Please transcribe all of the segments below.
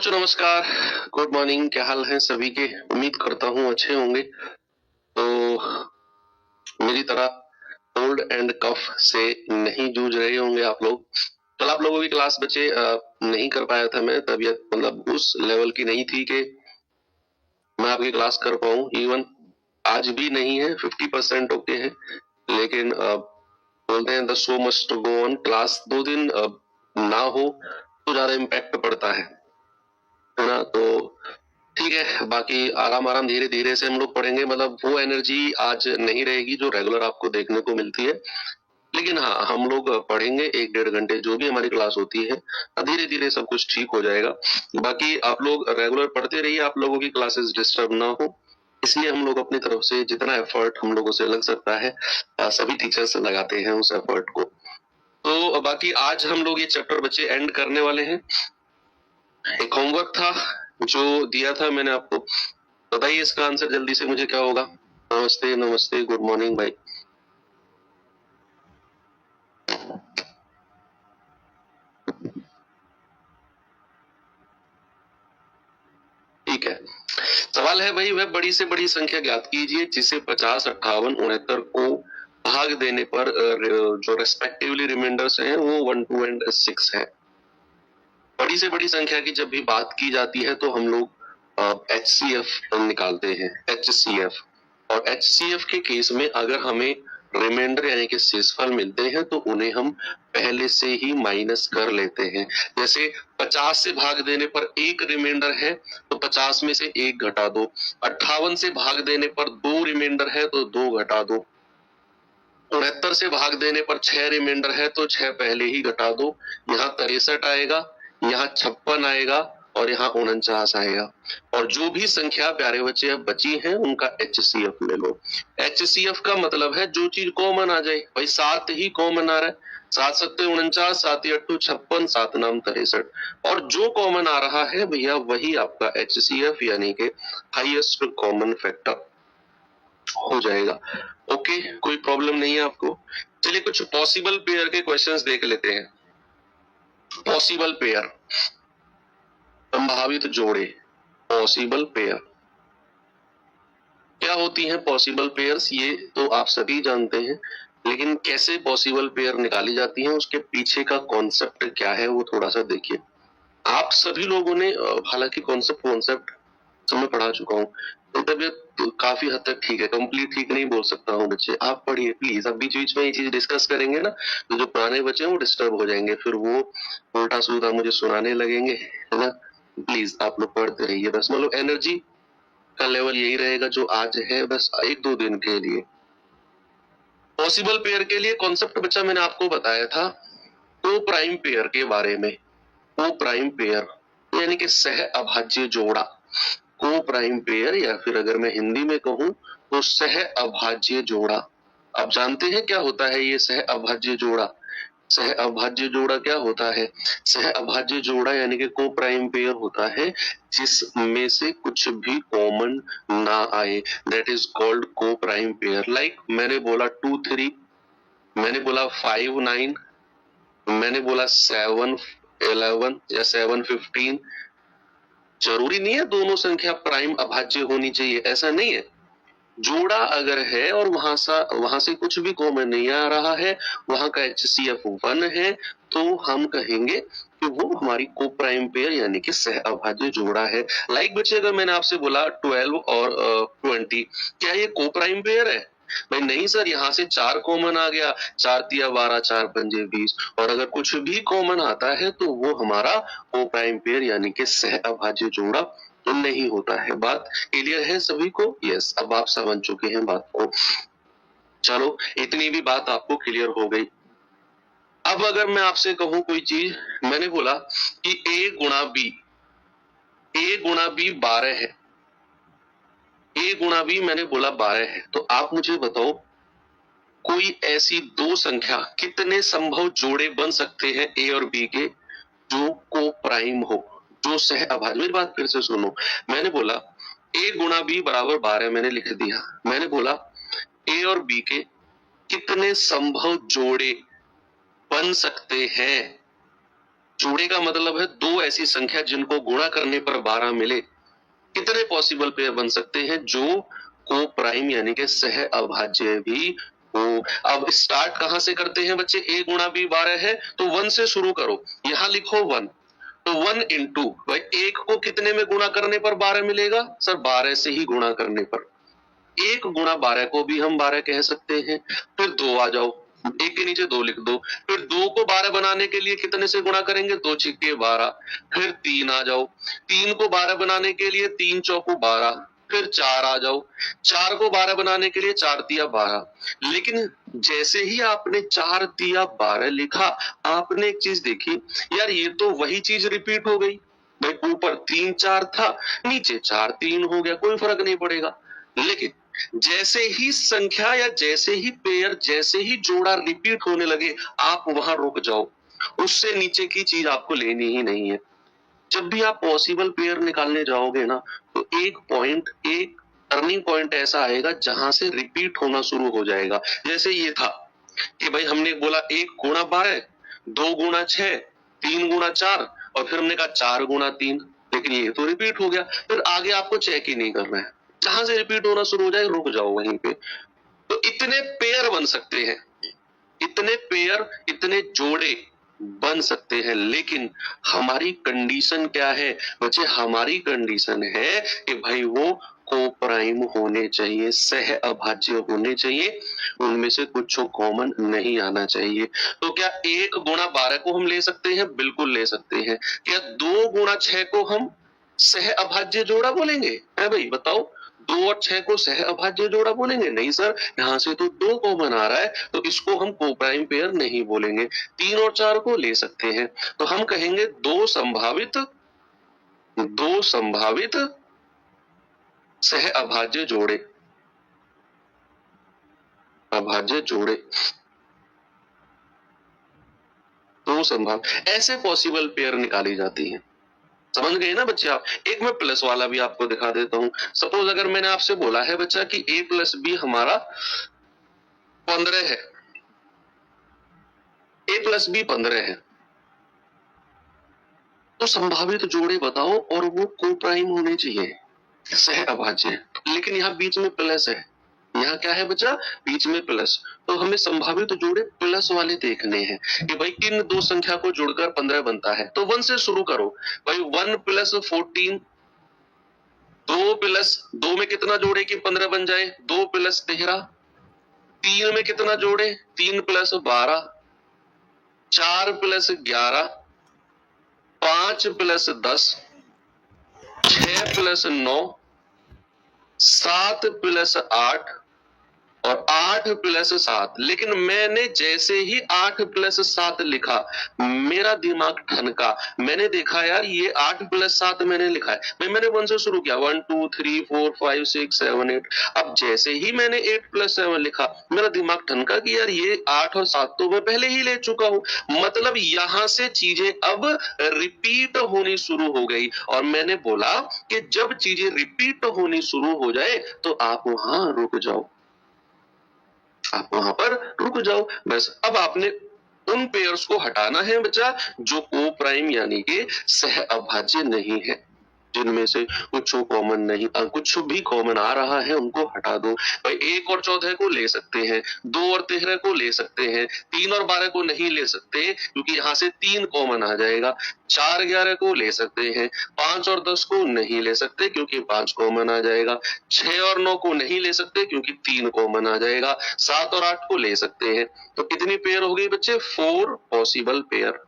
बच्चों नमस्कार, good morning. क्या हाल है सभी के? उम्मीद करता हूँ अच्छे होंगे। तो मेरी तरह कोल्ड एंड कफ से नहीं जूझ रहे होंगे आप लोग। कल आप लोगों की क्लास बच्चे नहीं कर पाया था मैं, तबीयत मतलब उस लेवल की नहीं थी कि मैं आपकी क्लास कर पाऊँ। इवन आज भी नहीं है, 50% ओके है, लेकिन बोलते हैं the show must go on. Class 2 दिन ना हो तो ज्यादा इम्पैक्ट पड़ता है ना। तो ठीक है, बाकी आराम आराम धीरे धीरे से हम लोग पढ़ेंगे। मतलब वो एनर्जी आज नहीं रहेगी जो रेगुलर आपको देखने को मिलती है, लेकिन हाँ हम लोग पढ़ेंगे 1-1.5 घंटे जो भी हमारी क्लास होती है। धीरे धीरे सब कुछ ठीक हो जाएगा। बाकी आप लोग रेगुलर पढ़ते रहिए, आप लोगों की क्लासेस डिस्टर्ब ना हो, इसलिए हम लोग अपनी तरफ से जितना एफर्ट हम लोगों से लग सकता है सभी टीचर्स लगाते हैं उस एफर्ट को। तो बाकी आज हम लोग ये चैप्टर बच्चे एंड करने वाले हैं। एक होमवर्क था जो दिया था मैंने आपको, बताइए इसका आंसर जल्दी से मुझे क्या होगा। नमस्ते नमस्ते, गुड मॉर्निंग भाई। ठीक है, सवाल है भाई, वह बड़ी से बड़ी संख्या ज्ञात कीजिए जिसे 50, 58, 69 को भाग देने पर जो रेस्पेक्टिवली रिमाइंडर्स हैं वो 1, 2 एंड 6 है। बड़ी से बड़ी संख्या की जब भी बात की जाती है तो हम लोग HCF निकालते हैं, HCF। और HCF के केस में अगर हमें रिमाइंडर यानी कि शेषफल मिलते हैं तो उन्हें हम पहले से ही माइनस कर लेते हैं। जैसे 50 से भाग देने पर एक रिमाइंडर है तो 50 में से एक घटा दो। 58 से भाग देने पर 2 रिमाइंडर है तो 2 घटा दो। 69 से भाग देने पर 6 रिमाइंडर है तो 6 पहले ही घटा दो। यहाँ 63 आएगा, यहाँ 56 आएगा और यहाँ 49 आएगा। और जो भी संख्या प्यारे बच्चे अब बची हैं उनका HCF ले लो। HCF का मतलब है जो चीज कॉमन आ जाए। भाई 7 ही कॉमन आ रहा है, 7 सत्ते 49, 7 8 56, 7 नाम 63। और जो कॉमन आ रहा है भैया वही आपका HCF यानी कि हाईएस्ट कॉमन फैक्टर हो जाएगा। ओके, कोई प्रॉब्लम नहीं है आपको। चलिए कुछ पॉसिबल पेयर के क्वेश्चंस देख लेते हैं। पॉसिबल पेयर, संभावित जोड़े, पॉसिबल पेयर क्या होती हैं? पॉसिबल पेयर्स ये तो आप सभी जानते हैं, लेकिन कैसे पॉसिबल पेयर निकाली जाती हैं उसके पीछे का कॉन्सेप्ट क्या है वो थोड़ा सा देखिए। आप सभी लोगों ने हालांकि कॉन्सेप्ट तो मैं पढ़ा चुका हूँ, तो तबियत काफी हद तक ठीक है, कंप्लीट ठीक नहीं बोल सकता हूँ बच्चे। आप पढ़िए प्लीज, अब बीच बीच में ये चीज डिस्कस करेंगे ना तो जो पुराने बच्चे हैं वो डिस्टर्ब हो जाएंगे, फिर वो उल्टा सीधा मुझे सुनाने लगेंगे, है ना। प्लीज आप लोग पढ़ते रहिए, बस मतलब एनर्जी का लेवल यही रहेगा जो आज है, बस 1-2 दिन के लिए। पॉसिबल पेयर के लिए कॉन्सेप्ट बच्चा मैंने आपको बताया था को प्राइम पेयर के बारे में। को प्राइम पेयर यानी कि सह अभाज्य जोड़ा, को प्राइम पेयर या फिर अगर मैं हिंदी में कहूं तो सह अभाज्य जोड़ा। आप जानते हैं क्या होता है ये सह अभाज्य जोड़ा? सह अभाज्य जोड़ा क्या होता है? सह अभाज्य जोड़ा यानी कि को प्राइम पेयर होता है जिसमें से कुछ भी कॉमन ना आए, दैट इज कॉल्ड को प्राइम पेयर। लाइक मैंने बोला 2 3, मैंने बोला 5 9, मैंने बोला 7 11 या 7 15। जरूरी नहीं है दोनों संख्या प्राइम अभाज्य होनी चाहिए, ऐसा नहीं है। जोड़ा अगर है और वहां से कुछ भी कॉमन नहीं आ रहा है, वहां का HCF 1 है, तो हम कहेंगे कि वो हमारी को प्राइम पेयर यानी कि सह अभाज्य जोड़ा है। लाइक बच्चे अगर मैंने आपसे बोला 12 और 20, क्या ये को प्राइम पेयर है? भाई नहीं सर, यहाँ से 4 कॉमन आ गया, 4 तिया 12, 4 पंजे 20, और अगर कुछ भी कॉमन आता है तो वो हमारा को प्राइम पेयर यानी कि सह अभाज्य जोड़ा तो नहीं होता है। बात क्लियर है सभी को? यस, अब आप समझ चुके हैं बात को। चलो इतनी भी बात आपको क्लियर हो गई। अब अगर मैं आपसे कहूं कोई चीज, मैंने बोला कि A गुणा बी 12 है, A गुणा बी मैंने बोला 12 है, तो आप मुझे बताओ कोई ऐसी दो संख्या कितने संभव जोड़े बन सकते हैं A और B के जो को प्राइम हो, जो सह अभाज्य। मेरी बात फिर से सुनो, मैंने बोला A गुणा बी बराबर 12 मैंने लिख दिया। मैंने बोला A और B के कितने संभव जोड़े बन सकते हैं जोड़े का मतलब है दो ऐसी संख्या जिनको गुणा करने पर 12 मिले। कितने पॉसिबल पेयर बन सकते हैं जो को प्राइम यानी कि सह अभाज्य भी हो। अब स्टार्ट कहां से करते हैं बच्चे? a गुणा b 12 है तो 1 से शुरू करो, यहां लिखो 1, तो 1 इंटू भाई एक को कितने में गुणा करने पर 12 मिलेगा? सर 12 से ही गुणा करने पर। एक गुणा 12 को भी हम 12 कह सकते हैं। फिर 2 आ जाओ, एक के नीचे 2 लिख दो। फिर 2 को 12 बनाने के लिए कितने से गुणा करेंगे? 2 छिक्के 12। फिर 3 आ जाओ, 3 को 12 बनाने के लिए 3 चौको 12। फिर 4 आ जाओ, 4 को 12 बनाने के लिए 4 तिया 12। लेकिन जैसे ही आपने 4 तिया 12 लिखा, आपने एक चीज देखी, यार ये तो वही चीज रिपीट हो गई। भाई ऊपर 3 4 था, नीचे 4 3 हो गया, कोई फर्क नहीं पड़ेगा। लेकिन जैसे ही संख्या या जैसे ही पेयर, जैसे ही जोड़ा रिपीट होने लगे, आप वहां रुक जाओ। उससे नीचे की चीज आपको लेनी ही नहीं है। जब भी आप पॉसिबल पेयर निकालने जाओगे ना, तो एक पॉइंट, एक टर्निंग पॉइंट ऐसा आएगा जहां से रिपीट होना शुरू हो जाएगा। जैसे ये था कि भाई हमने बोला 1 गुणा 12, 2 गुणा 6, 3 गुणा 4, और फिर हमने कहा 4 गुणा 3। लेकिन ये तो रिपीट हो गया, फिर आगे आपको चेक ही नहीं करना है। जहां से रिपीट होना शुरू हो जाए रुक जाओ वहीं पे। तो इतने पेयर बन सकते हैं, इतने पेयर, इतने जोड़े बन सकते हैं। लेकिन हमारी कंडीशन क्या है बच्चे? हमारी कंडीशन है कि भाई वो को प्राइम होने चाहिए, सह अभाज्य होने चाहिए, उनमें से कुछ कॉमन नहीं आना चाहिए। तो क्या 1 गुणा 12 को हम ले सकते हैं? बिल्कुल ले सकते हैं। क्या 2 गुणा 6 को हम सह अभाज्य जोड़ा बोलेंगे? है भाई बताओ, 2 और 6 को सह अभाज्य जोड़ा बोलेंगे? नहीं सर, यहाँ से तो 2 कॉमन आ रहा है, तो इसको हम को प्राइम पेयर नहीं बोलेंगे। 3 और 4 को ले सकते हैं, तो हम कहेंगे दो संभावित सह अभाज्य जोड़े, अभाज्य जोड़े, दो संभाव, ऐसे पॉसिबल पेयर निकाली जाती है। समझ गए ना बच्चे आप? एक मैं प्लस वाला भी आपको दिखा देता हूं। सपोज अगर मैंने आपसे बोला है बच्चा कि a प्लस बी हमारा 15 है, a प्लस बी 15 है, तो संभावित जोड़े बताओ और वो को प्राइम होने चाहिए, सह अभाज्य। लेकिन यहाँ बीच में प्लस है, यहाँ क्या है बच्चा? बीच में प्लस। तो हमें संभावित जोड़े प्लस वाले देखने हैं कि भाई किन दो संख्या को जोड़कर 15 बनता है। तो 1 से शुरू करो भाई, 1 प्लस 14, 2 प्लस 2 में कितना जोड़े कि 15 बन जाए? 2 प्लस 13, 3 में कितना जोड़े? 3 plus 12, 4 plus 11, 5 plus 10, 6 plus 9, 7 plus 8 और 8 प्लस 7। लेकिन मैंने जैसे ही 8 प्लस 7 लिखा, मेरा दिमाग ठनका। मैंने देखा यार ये 8 प्लस 7 मैंने लिखा है। भाई मैंने 1 से शुरू किया, 1 2 3 4 5 6 7 8। अब जैसे ही मैंने 8 प्लस 7 लिखा, मेरा दिमाग ठनका कि यार ये 8 और 7 तो मैं पहले ही ले चुका हूं। मतलब यहां से चीजें अब रिपीट होनी शुरू हो गई। और मैंने बोला कि जब चीजें रिपीट होनी शुरू हो जाए तो आप वहां रुक जाओ, आप वहां पर रुक जाओ। बस अब आपने उन पेयर्स को हटाना है बच्चा जो को प्राइम यानी कि सह अभाज्य नहीं है, जिनमें से कुछ कॉमन नहीं, कुछ भी कॉमन आ रहा है उनको हटा दो। भाई 1 और 14 को ले सकते हैं, 2 और 13 को ले सकते हैं, 3 और 12 को नहीं ले सकते क्योंकि यहाँ से 3 कॉमन आ जाएगा। 4 11 को ले सकते हैं, 5 और 10 को नहीं ले सकते क्योंकि 5 कॉमन आ जाएगा। 6 और 9 को नहीं ले सकते क्योंकि 3 कॉमन आ जाएगा। 7 और 8 को ले सकते हैं। तो कितनी पेयर हो गई बच्चे? 4 पॉसिबल पेयर।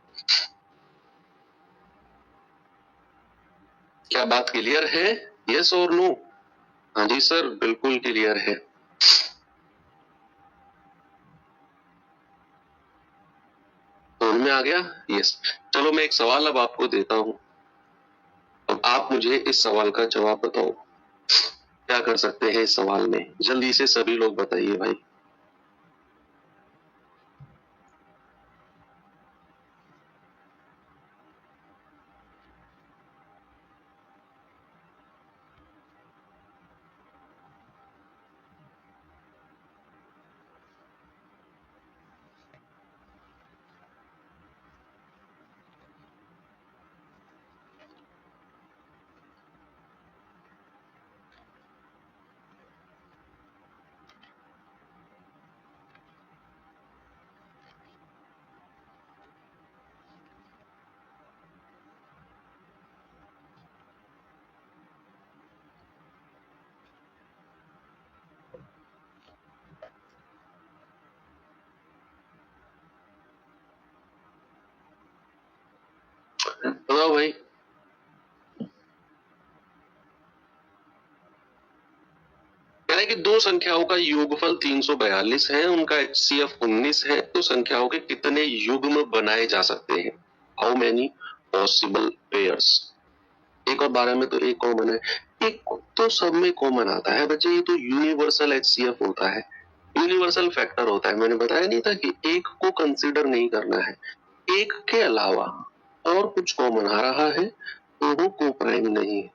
क्या बात क्लियर है? यस और नो? हाँ जी सर, बिल्कुल क्लियर है। समझ में आ गया? यस। चलो मैं एक सवाल अब आपको देता हूं, अब आप मुझे इस सवाल का जवाब बताओ। क्या कर सकते हैं इस सवाल में? जल्दी से सभी लोग बताइए भाई। बताओ भाई। कह रहे हैं कि दो संख्याओं का योगफल 342 है, उनका HCF 19 है, तो संख्याओं के कितने युग्म बनाए जा सकते हैं? How many possible pairs? एक और 12 में तो एक कॉमन है, एक तो सब में कॉमन आता है बच्चे, ये तो यूनिवर्सल HCF होता है, यूनिवर्सल फैक्टर होता है। मैंने बताया नहीं था कि एक को कंसीडर नहीं करना है, एक के अलावा और कुछ कॉमन आ रहा है तो वो को प्राइम नहीं है।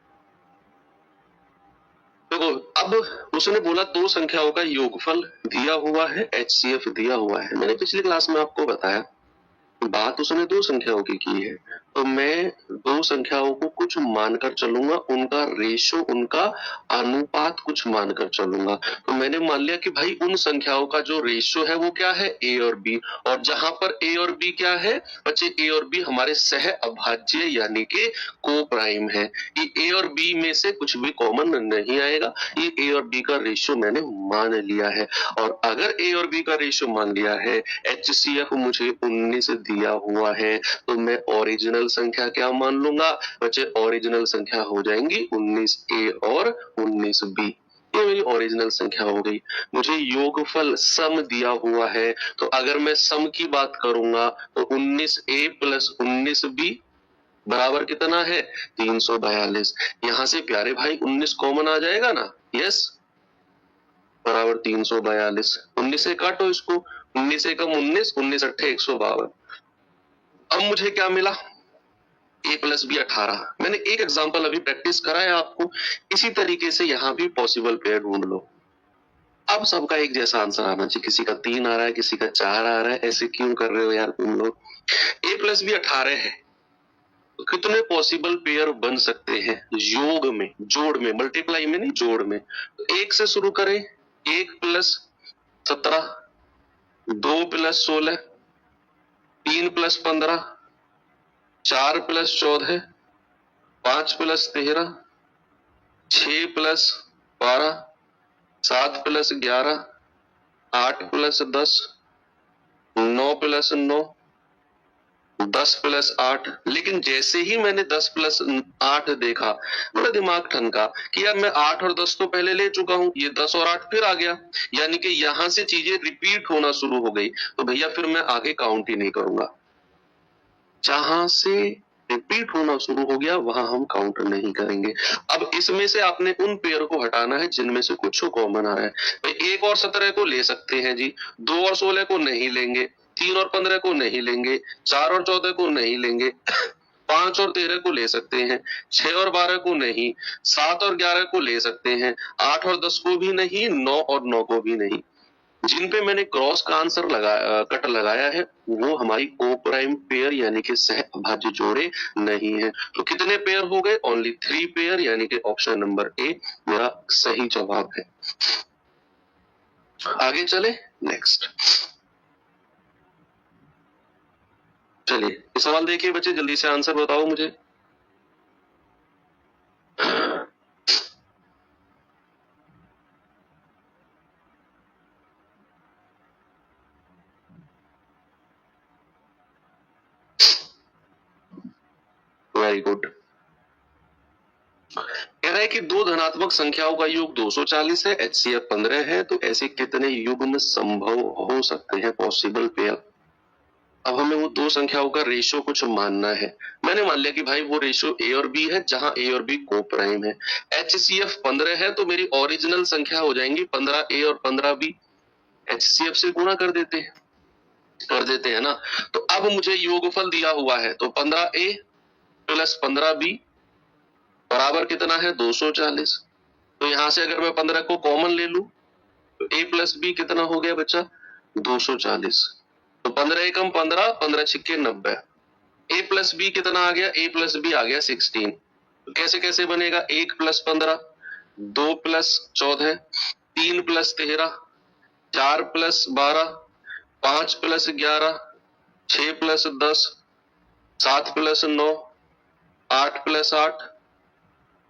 देखो, अब उसने बोला दो संख्याओं का योगफल दिया हुआ है, HCF दिया हुआ है। मैंने पिछली क्लास में आपको बताया बात उसने दो संख्याओं की है, तो मैं दो संख्याओं को कुछ मानकर चलूंगा, उनका रेशो, उनका अनुपात कुछ मानकर चलूंगा। तो मैंने मान लिया कि भाई उन संख्याओं का जो रेशो है वो क्या है, A और B, और जहां पर A और B क्या है बच्चे, A और B हमारे सह अभाज्य यानी कि को प्राइम है। ये A और B में से कुछ भी कॉमन नहीं आएगा, ये A और B का रेशो मैंने मान लिया है। और अगर A और B का रेशो मान लिया है, HCF मुझे 19 दिया हुआ है, तो मैं ओरिजिनल संख्या क्या मान लूंगा बच्चे, ओरिजिनल संख्या हो जाएंगी 19A और 19B। ये मेरी ओरिजिनल संख्या हो गई। मुझे योगफल सम दिया हुआ है, तो अगर मैं सम की बात करूंगा तो 19A प्लस 19B बराबर कितना है, 342। यहां से प्यारे भाई 19 कॉमन आ जाएगा ना, यस, बराबर 342। 19 से काटो इसको, 19 से कम 19, 19 अट्ठे 152। अब मुझे क्या मिला, A प्लस B 18। मैंने एक एग्जांपल अभी प्रैक्टिस कराया आपको, इसी तरीके से यहाँ भी पॉसिबल पेयर ढूंढ लो। अब सबका एक जैसा आंसर आना चाहिए, किसी का 3 आ रहा है, किसी का 4 आ रहा है, ऐसे क्यों कर रहे हो यार तुम लोग। A प्लस B 18 है, तो कितने पॉसिबल पेयर बन सकते हैं योग में, जोड़ में, मल्टीप्लाई में नहीं, जोड़ में। तो 1 से शुरू करें, 1 plus 17, 2 plus 16, 3 plus 15, 4 plus 14, 5 plus 13, 6 plus 12, 7 plus 11, 8 plus 10, 9 plus 9, 10 plus 8। लेकिन जैसे ही मैंने 10 प्लस 8 देखा, मेरा दिमाग ठनका कि यार मैं 8 और 10 तो पहले ले चुका हूं, ये 10 और 8 फिर आ गया, यानी कि यहां से चीजें रिपीट होना शुरू हो गई। तो भैया फिर मैं आगे काउंट ही नहीं करूंगा, जहां से रिपीट होना शुरू हो गया वहां हम काउंट नहीं करेंगे। अब इसमें से आपने उन पेयर को हटाना है जिनमें से कुछ कॉमन आ रहा है। भाई 1 और 17 को ले सकते हैं जी, 2 और 16 को नहीं लेंगे, 3 और 15 को नहीं लेंगे, 4 और 14 को नहीं लेंगे, 5 और 13 को ले सकते हैं, 6 और 12 को नहीं, 7 और 11 को ले सकते हैं, 8 और 10 को भी नहीं, 9 और 9 को भी नहीं। जिन पे मैंने क्रॉस का आंसर कट लगाया है वो हमारी को प्राइम पेयर यानी कि सह अभाज्य जोड़े नहीं है। तो कितने पेयर हो गए, ओनली 3 पेयर, यानी कि ऑप्शन नंबर ए मेरा सही जवाब है। आगे चले, नेक्स्ट। चलिए ये सवाल देखिए बच्चे, जल्दी से आंसर बताओ मुझे। Very good. कह रहा है कि दो धनात्मक संख्याओं का योग 240 है, HCF 15 है, तो ऐसे कितने युग्म संभव हो सकते हैं, पॉसिबल पेयर। अब हमें वो दो संख्याओं का रेशो कुछ मानना है। मैंने मान लिया कि भाई वो रेशो A और B है, जहां A और B को प्राइम है। HCF 15 है, तो मेरी ओरिजिनल संख्या हो जाएंगी 15A और 15B। HCF से गुणा कर देते हैं ना। तो अब मुझे योगफल दिया हुआ है, तो 15A प्लस 15B बराबर कितना है, 240। तो यहां से अगर मैं 15 को कॉमन ले लू तो A प्लस B कितना हो गया बच्चा, 240। तो 15 एकम 15, 15 छिक्के 90। A प्लस बी कितना आ गया, A प्लस बी आ गया 16। तो कैसे कैसे बनेगा, 1 plus 15, 2 plus 14, 3 plus 13, 4 plus 12, 5 plus 11, 6 plus 10, 7 plus 9, 8 plus 8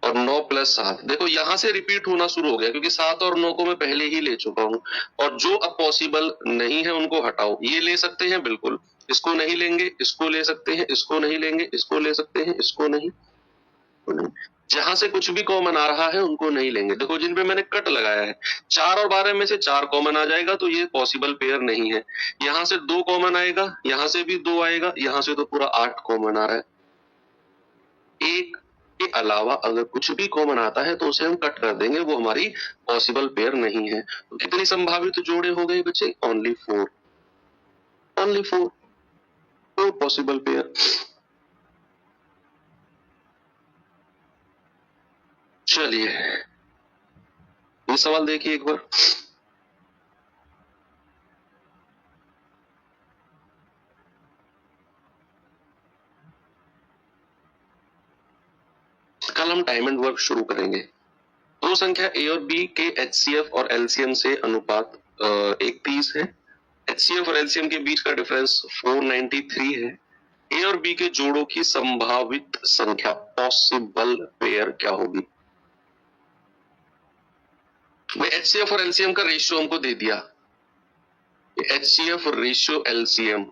और 9 प्लस 7। देखो यहां से रिपीट होना शुरू हो गया, क्योंकि 7 और 9 को मैं पहले ही ले चुका हूं। और जो अब पॉसिबल नहीं है उनको हटाओ, ये ले सकते हैं बिल्कुल, इसको नहीं लेंगे, इसको ले सकते हैं, इसको नहीं लेंगे, इसको ले सकते हैं, इसको नहीं। जहां से कुछ भी कॉमन आ रहा है उनको नहीं लेंगे। देखो जिन पे मैंने कट लगाया है 4 और 12 में से 4 कॉमन आ जाएगा तो ये पॉसिबल पेयर नहीं है। यहां से 2 कॉमन आएगा, यहां से भी 2 आएगा, यहां से तो पूरा 8 कॉमन आ रहा है। एक के अलावा अगर कुछ भी कॉमन आता है तो उसे हम कट कर देंगे, वो हमारी पॉसिबल पेयर नहीं है। तो कितनी संभावित जोड़े हो गए बच्चे? Only 4, only 4 possible pair. चलिए ये सवाल देखिए एक बार। कल हम टाइम एंड वर्क शुरू करेंगे। दो संख्या ए और बी के एचसीएफ और एलसीएम से अनुपात 1:30 है। एचसीएफ और एलसीएम के बीच का डिफरेंस 493 है। ए और बी के जोड़ों की संभावित संख्या पॉसिबल पेयर क्या होगी? एचसीएफ और एलसीएम का रेशियो हमको दे दिया, एचसीएफ रेशियो एलसीएम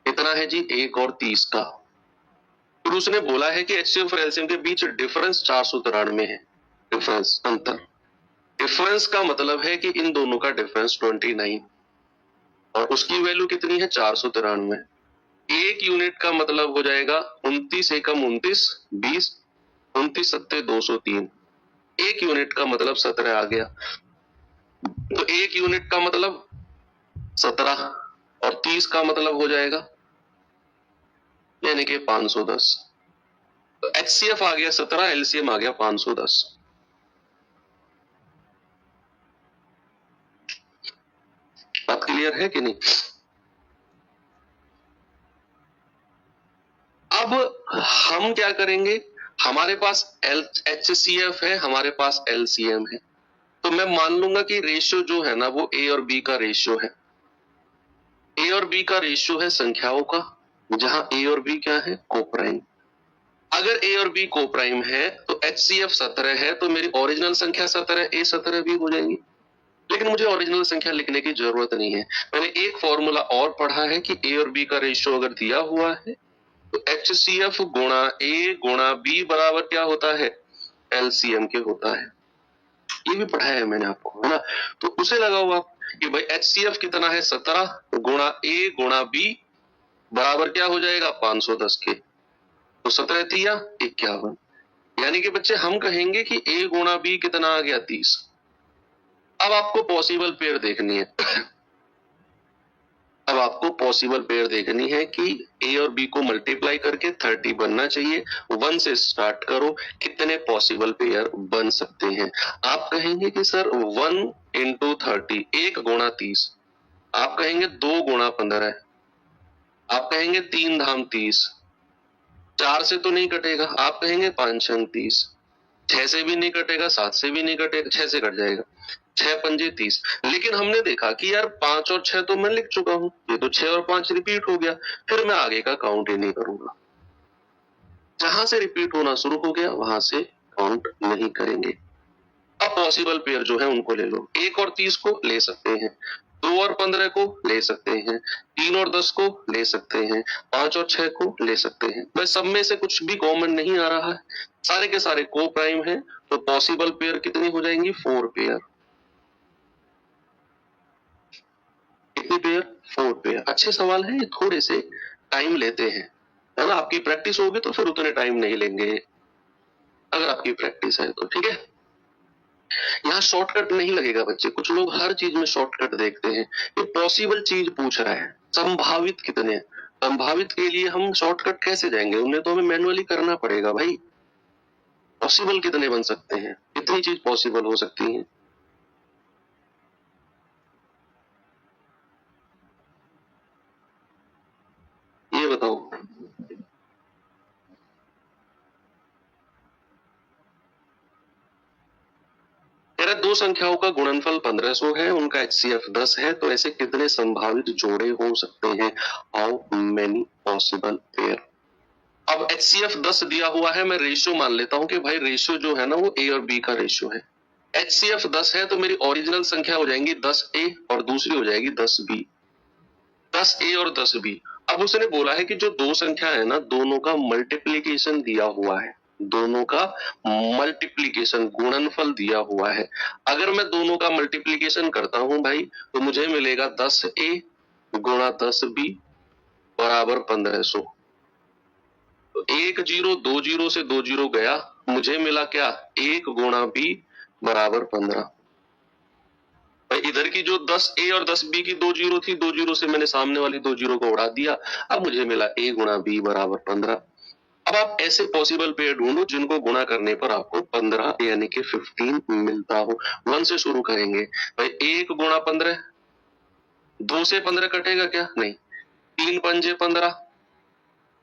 कितना है जी? 1 और 30 का। फिर उसने बोला है कि एचसीएफ और एलसीएम के बीच डिफरेंस 493 है। डिफरेंस, अंतर। डिफरेंस का मतलब है कि इन दोनों का डिफरेंस 29 और उसकी वैल्यू कितनी है? 493। एक यूनिट का मतलब हो जाएगा 29 एकम 29, 20, 29 सत्ते 203। एक यूनिट का मतलब 17 आ गया। तो एक यूनिट का मतलब 17 और 30 का मतलब हो जाएगा यानी कि 510। तो एचसीएफ आ गया 17, एलसीएम आ गया 510। बात क्लियर है कि नहीं? अब हम क्या करेंगे? हमारे पास एचसीएफ है, हमारे पास एलसीएम है, तो मैं मान लूंगा कि रेशियो जो है ना वो ए और बी का रेशियो है। ए और बी का रेशियो है संख्याओं का, जहां ए और बी क्या है? कोप्राइम। अगर ए और बी कोप्राइम है तो एचसीएफ 17 है, तो मेरी ओरिजिनल संख्या 17, ए 17 भी हो जाएंगी। लेकिन मुझे ओरिजिनल संख्या लिखने की जरूरत नहीं है। मैंने एक फॉर्मूला और पढ़ा है कि ए और बी का रेशियो अगर दिया हुआ है तो एचसीएफ गुणा ए गुणा बी बराबर क्या होता है? एलसीएम के होता है। ये भी पढ़ा है मैंने आपको, है ना? तो उसे लगाओ आप कि भाई एचसीएफ कितना है? 17 गुणा ए गुणा बी बराबर क्या हो जाएगा? 510 के। तो 17 तिया 51। यानी कि बच्चे हम कहेंगे कि ए गुणा बी कितना आ गया? 30। अब आपको पॉसिबल पेयर देखनी है। अब आपको पॉसिबल पेयर देखनी है कि ए और बी को मल्टीप्लाई करके 30 बनना चाहिए। 1 से स्टार्ट करो, कितने पॉसिबल पेयर बन सकते हैं? आप कहेंगे कि सर 1 इंटू 30, 1 गुणा 30। आप कहेंगे 2 गुणा 15। आप कहेंगे 3 धाम 30। 4 से तो नहीं कटेगा। आप कहेंगे 5 छंग 30। 6 से भी नहीं कटेगा, 7 से भी नहीं कटेगा, 6 से कट जाएगा। 6 पंजे 30। लेकिन हमने देखा कि यार 5 और 6 तो मैं लिख चुका हूं, ये तो 6 और 5 रिपीट हो गया, फिर मैं आगे का काउंट ही नहीं करूंगा। जहां से रिपीट होना शुरू हो गया वहां से काउंट नहीं करेंगे। अब पॉसिबल पेयर जो है उनको ले लो। 1 और 30 को ले सकते हैं, 2 और 15 को ले सकते हैं, 3 और 10 को ले सकते हैं, 5 और 6 को ले सकते हैं। बस सब में से कुछ भी कॉमन नहीं आ रहा है, सारे के सारे को प्राइम है, तो पॉसिबल पेयर कितनी हो जाएंगी? 4 पेयर। कितनी पेयर? 4 पेयर। अच्छे सवाल है ये, थोड़े से टाइम लेते हैं, है ना? आपकी प्रैक्टिस होगी तो फिर उतने टाइम नहीं लेंगे, अगर आपकी प्रैक्टिस है तो। ठीक है, यहाँ शॉर्टकट नहीं लगेगा बच्चे। कुछ लोग हर चीज में शॉर्टकट देखते हैं। ये पॉसिबल चीज पूछ रहा है, संभावित कितने? संभावित के लिए हम शॉर्टकट कैसे जाएंगे? उन्हें तो हमें मैनुअली करना पड़ेगा भाई। पॉसिबल कितने बन सकते हैं? कितनी चीज पॉसिबल हो सकती है? ये बताओ। मेरा दो संख्याओं का गुणनफल 1500 है, उनका एचसीएफ 10 है, तो ऐसे कितने संभावित जोड़े हो सकते हैं? How many possible pair? अब एचसीएफ 10 दिया हुआ है, मैं रेशियो मान लेता हूं कि भाई रेशियो जो है ना वो ए और बी का रेशियो है। एचसीएफ 10 है तो मेरी ओरिजिनल संख्या हो जाएंगी 10 ए और दूसरी हो जाएगी 10 बी। 10A और 10B। अब उसने बोला है कि जो दो संख्या है ना, दोनों का मल्टीप्लीकेशन दिया हुआ है, दोनों का मल्टीप्लीकेशन गुणनफल दिया हुआ है। अगर मैं दोनों का मल्टीप्लीकेशन करता हूं भाई, तो मुझे मिलेगा 10A गुणा 10B बराबर 1500। तो 1 जीरो, 2 जीरो से 2 जीरो गया, मुझे मिला क्या, 1 गुणा B बराबर 15। इधर की जो 10A और 10B की 2 जीरो थी, 2 जीरो से मैंने सामने वाली 2 जीरो को उड़ा दिया, अब मुझे मिला A गुणा B बराबर 15। अब आप ऐसे पॉसिबल पेयर ढूंढो जिनको गुणा करने पर आपको 15 यानी कि 15 मिलता हो। 1 से शुरू करेंगे भाई। 1 गुणा 15, 2 से 15 कटेगा क्या, नहीं। 3 पंजे 15,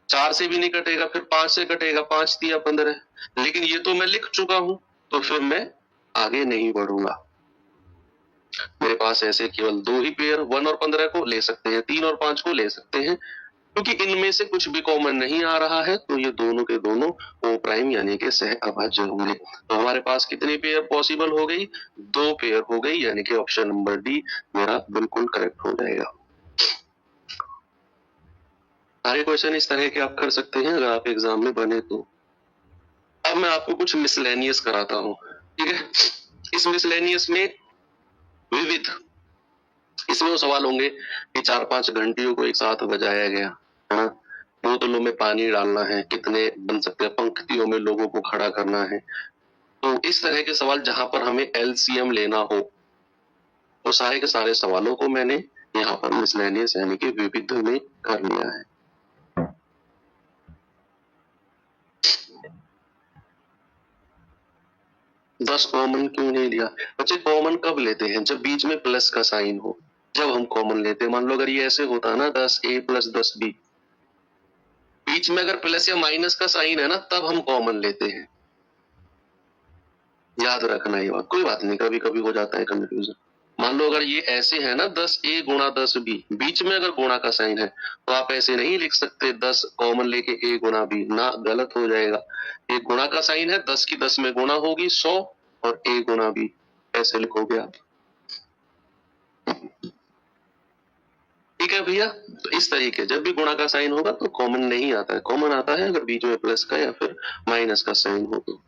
4 से भी नहीं कटेगा, फिर 5 से कटेगा, 5 दिया 15। लेकिन ये तो मैं लिख चुका हूं, तो फिर मैं आगे नहीं बढ़ूंगा। मेरे पास ऐसे केवल दो ही पेयर 1 और 15 को ले सकते हैं, 3 और 5 को ले सकते हैं, क्योंकि इनमें से कुछ भी कॉमन नहीं आ रहा है, तो ये दोनों के दोनों ओ प्राइम यानी कि सह अभाज्य होंगे। तो हमारे पास कितनी पेयर पॉसिबल हो गई, 2 पेयर हो गई, यानी कि ऑप्शन नंबर डी मेरा बिल्कुल करेक्ट हो जाएगा। सारे क्वेश्चन इस तरह के आप कर सकते हैं अगर आप एग्जाम में बने तो। अब मैं आपको कुछ मिसलेनियस कराता हूँ, ठीक है। इस मिसलेनियस में विविध, इसमें वो सवाल होंगे कि 4-5 घंटियों को एक साथ बजाया गया है ना, बोतलों में पानी डालना है, कितने बन सकते हैं, पंक्तियों में लोगों को खड़ा करना है। तो इस तरह के सवाल जहां पर हमें एलसीएम लेना हो, वो सारे के सारे सवालों को मैंने यहाँ पर मिसलेनियस यानी कि विविध में कर लिया है। दस कॉमन क्यों नहीं लिया बच्चे? कॉमन कब लेते हैं, जब बीच में प्लस का साइन हो, जब हम कॉमन लेते हैं। मान लो अगर ये ऐसे होता ना 10A प्लस 10B, बीच में अगर प्लस या माइनस का साइन है ना, तब हम कॉमन लेते हैं। याद रखना ये बात, कोई बात नहीं, कभी कभी हो जाता है कंफ्यूजन। मान लो अगर ये ऐसे है ना 10A गुणा 10B, बीच में अगर गुणा का साइन है, तो आप ऐसे नहीं लिख सकते 10 कॉमन लेके A गुणा B, ना, गलत हो जाएगा। एक गुणा का साइन है, 10 की 10 में गुणा होगी 100 और A गुणा B, ऐसे लिखोगे आप। ठीक है भैया, तो इस तरीके जब भी गुणा का साइन होगा तो कॉमन नहीं आता है, कॉमन आता है अगर बीच में प्लस का या फिर माइनस का साइन हो तो।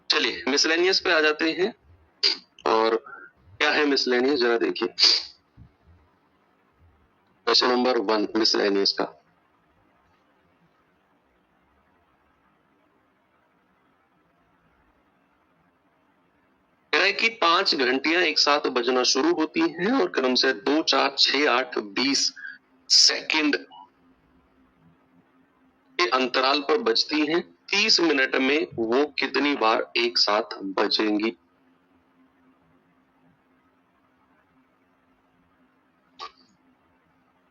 चलिए मिसलेनियस पे आ जाते हैं, और क्या है मिसलेनियस जरा देखिए। क्वेश्चन नंबर 1 मिसलेनियस का, कह रहा है कि 5 घंटियां एक साथ बजना शुरू होती हैं और क्रम से 2, 4, 6, 8, 20 सेकंड के अंतराल पर बजती हैं। 30 मिनट में वो कितनी बार एक साथ बजेंगी?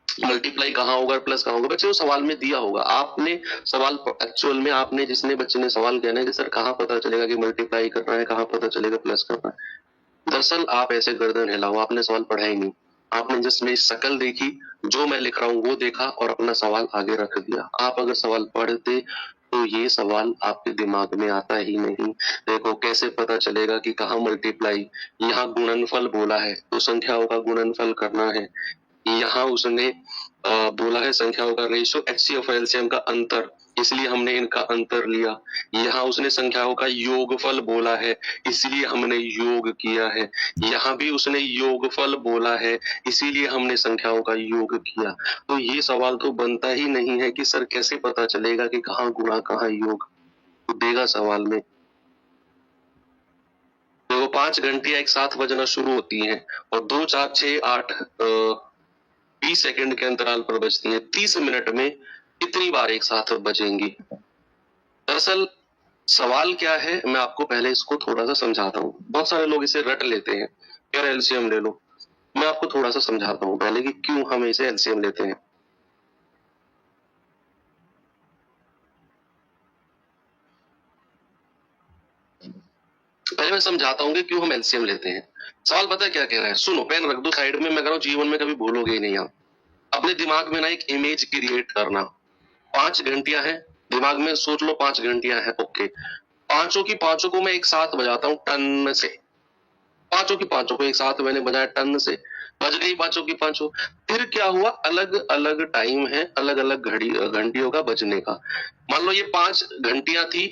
मल्टीप्लाई कहाँ होगा, प्लस कहाँ होगा? बच्चे वो सवाल में दिया होगा, आपने सवाल एक्चुअल में आपने जिसने बच्चे ने सवाल किया ना कि सर कहाँ पता चलेगा कि मल्टीप्लाई करना है, कहाँ पता चलेगा प्लस करना है। दरअसल आप ऐसे गर्दन हिलाओ, आपने सवाल पढ़ा ही नहीं, आपने जस्ट मेरी शक्ल देखी, जो मैं लिख रहा हूँ वो देखा और अपना सवाल आगे रख दिया। आप अगर सवाल पढ़ते तो ये सवाल आपके दिमाग में आता ही नहीं। देखो कैसे पता चलेगा कि कहाँ मल्टीप्लाई, यहाँ गुणनफल बोला है तो संख्याओं का गुणनफल करना है, यहाँ उसने बोला है संख्याओं का रेशियो, HCF और LCM का अंतर, इसलिए हमने इनका अंतर लिया। यहाँ उसने संख्याओं का योगफल बोला है, इसलिए हमने योग किया है। यहाँ भी उसने योगफल बोला है, इसीलिए हमने संख्याओं का योग किया। तो ये सवाल तो बनता ही नहीं है कि सर कैसे पता चलेगा कि कहाँ गुणा कहाँ योग, तो देगा सवाल में। तो 5 घंटियां एक साथ बजना शुरू होती हैं और 2, 4, 6, 8 20 सेकंड के अंतराल पर बजती हैं। 30 मिनट में कितनी बार एक साथ बजेंगी? दरअसल सवाल क्या है, मैं आपको पहले इसको थोड़ा सा समझाता हूँ। बहुत सारे लोग इसे रट लेते हैं, यार एलसीएम ले लो। मैं आपको थोड़ा सा समझाता हूँ पहले कि क्यों हम इसे एलसीएम लेते हैं। पहले मैं समझाता हूँ कि क्यों हम एलसीएम लेते हैं। सवाल पता है क्या कह रहा है, सुनो, पेन रख दो साइड में, मैं कह रहा हूँ जीवन में कभी भूलोगे ही नहीं आप। अपने दिमाग में ना एक इमेज क्रिएट करना। 5 घंटियां हैं, दिमाग में सोच लो 5 घंटियां हैं, ओके। पांचों की पांचों को मैं एक साथ बजाता हूँ टन से, पांचों की पांचों को एक साथ मैंने बजाया टन से, बज गई पांचों की पांचों। फिर क्या हुआ, अलग अलग टाइम है, अलग अलग घंटियों का बजने का। मान लो ये 5 घंटियां थी,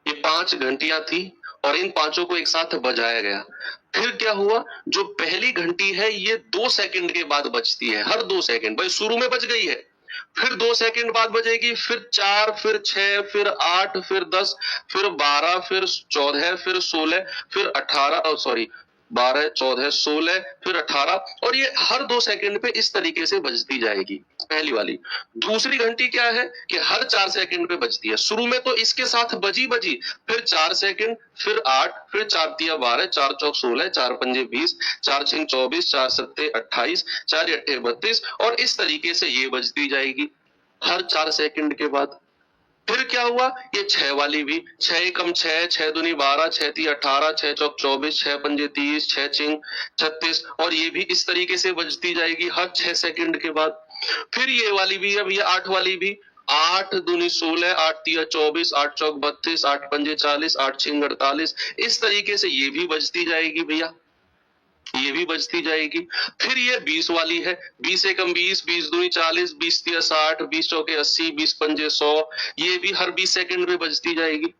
ये 5 घंटियां थी और इन पांचों को एक साथ बजाया गया। फिर क्या हुआ, जो पहली घंटी है ये 2 सेकंड के बाद बजती है, हर 2 सेकंड। भाई शुरू में बज गई है, फिर 2 सेकंड बाद बजेगी, फिर 4, फिर 6, फिर 8, फिर 10, फिर 12, फिर 14, फिर 16, फिर 18, सॉरी 12, 14, 16, फिर 18, और ये हर 2 सेकंड पे इस तरीके से बजती जाएगी, पहली वाली। दूसरी घंटी क्या है कि हर 4 सेकंड पे बजती है। शुरू में तो इसके साथ बजी, फिर 4 सेकंड, फिर 8, फिर 4 तिया 12, 4 चौक 16, 4 पंजे 20, 4 छिंग 24, 4 सत्ते 28, 4 अट्ठे 32, और इस तरीके से ये बजती जाएगी हर 4 सेकंड के बाद। फिर क्या हुआ, ये 6 वाली भी, 6 एकम 6, 6 दूनी 12, 6 ती 18, 6 चौक 24, 6 पंजे 30, 6 छिंग 36, और ये भी इस तरीके से बजती जाएगी हर 6 सेकंड के बाद। फिर ये वाली भी, अब ये 8 वाली भी, 8 दूनी 16, 8 तिया 24, 8 चौक 32, 8 पंजे 40, 8 छिंग 48, इस तरीके से ये भी बजती जाएगी भैया, ये भी बजती जाएगी। फिर ये 20 वाली है, 20 एकम 20, 20 दूनी 40, 20 तिया 60, 20 चौके 80, 20 पंजे 100, ये भी हर 20 सेकंड में बजती जाएगी।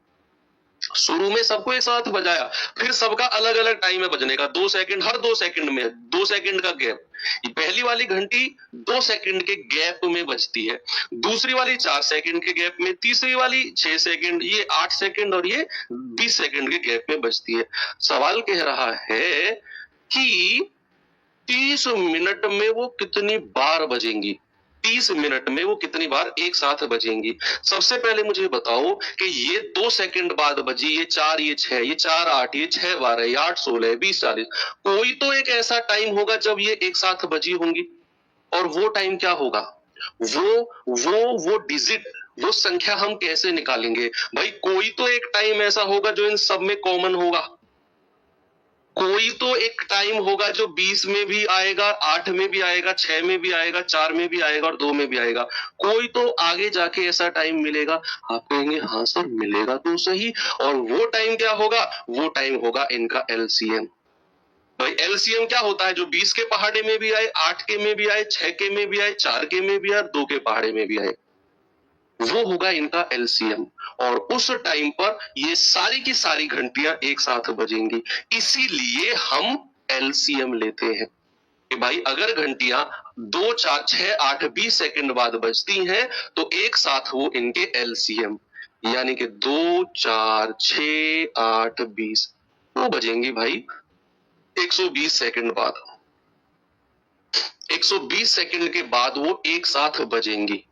शुरू में सबको एक साथ बजाया, फिर सबका अलग अलग टाइम है बजने का, 2 सेकंड, हर 2 सेकंड में 2 सेकंड का गैप। ये पहली वाली घंटी 2 सेकंड के गैप में बजती है, दूसरी वाली 4 सेकंड के गैप में, तीसरी वाली 6 सेकंड, ये 8 सेकंड और ये 20 सेकंड के गैप में बजती है। सवाल कह रहा है कि 30 मिनट में वो कितनी बार बजेंगी, 30 मिनट में वो कितनी बार एक साथ बजेंगी। सबसे पहले मुझे बताओ कि ये 2 सेकंड बाद बजी, ये 4, ये 6, ये 4 8, ये 6 12, ये 8 16, 20 40, कोई तो एक ऐसा टाइम होगा जब ये एक साथ बजी होंगी, और वो टाइम क्या होगा, वो डिजिट, वो संख्या हम कैसे निकालेंगे भाई। कोई तो एक टाइम ऐसा होगा जो इन सब में कॉमन होगा, कोई तो एक टाइम होगा जो 20 में भी आएगा, 8 में भी आएगा, 6 में भी आएगा, 4 में भी आएगा और 2 में भी आएगा। कोई तो आगे जाके ऐसा टाइम मिलेगा, आप कहेंगे हाँ सर मिलेगा तो सही, और वो टाइम क्या होगा, वो टाइम होगा इनका एलसीएम। भाई एलसीएम क्या होता है, जो 20 के पहाड़े में भी आए, 8 के में भी आए, 6 के में भी आए, 4 के में भी आए, 2 के पहाड़े में भी आए, वो होगा इनका एलसीएम। और उस टाइम पर ये सारी की सारी घंटियां एक साथ बजेंगी, इसीलिए हम एलसीएम लेते हैं कि भाई अगर घंटियां 2 4 6 8 20 सेकंड बाद बजती हैं तो एक साथ वो इनके एलसीएम, यानी कि 2 4 6 8 20 वो बजेंगी भाई 120 सेकंड बाद, 120 सेकंड के बाद वो एक साथ बजेंगी।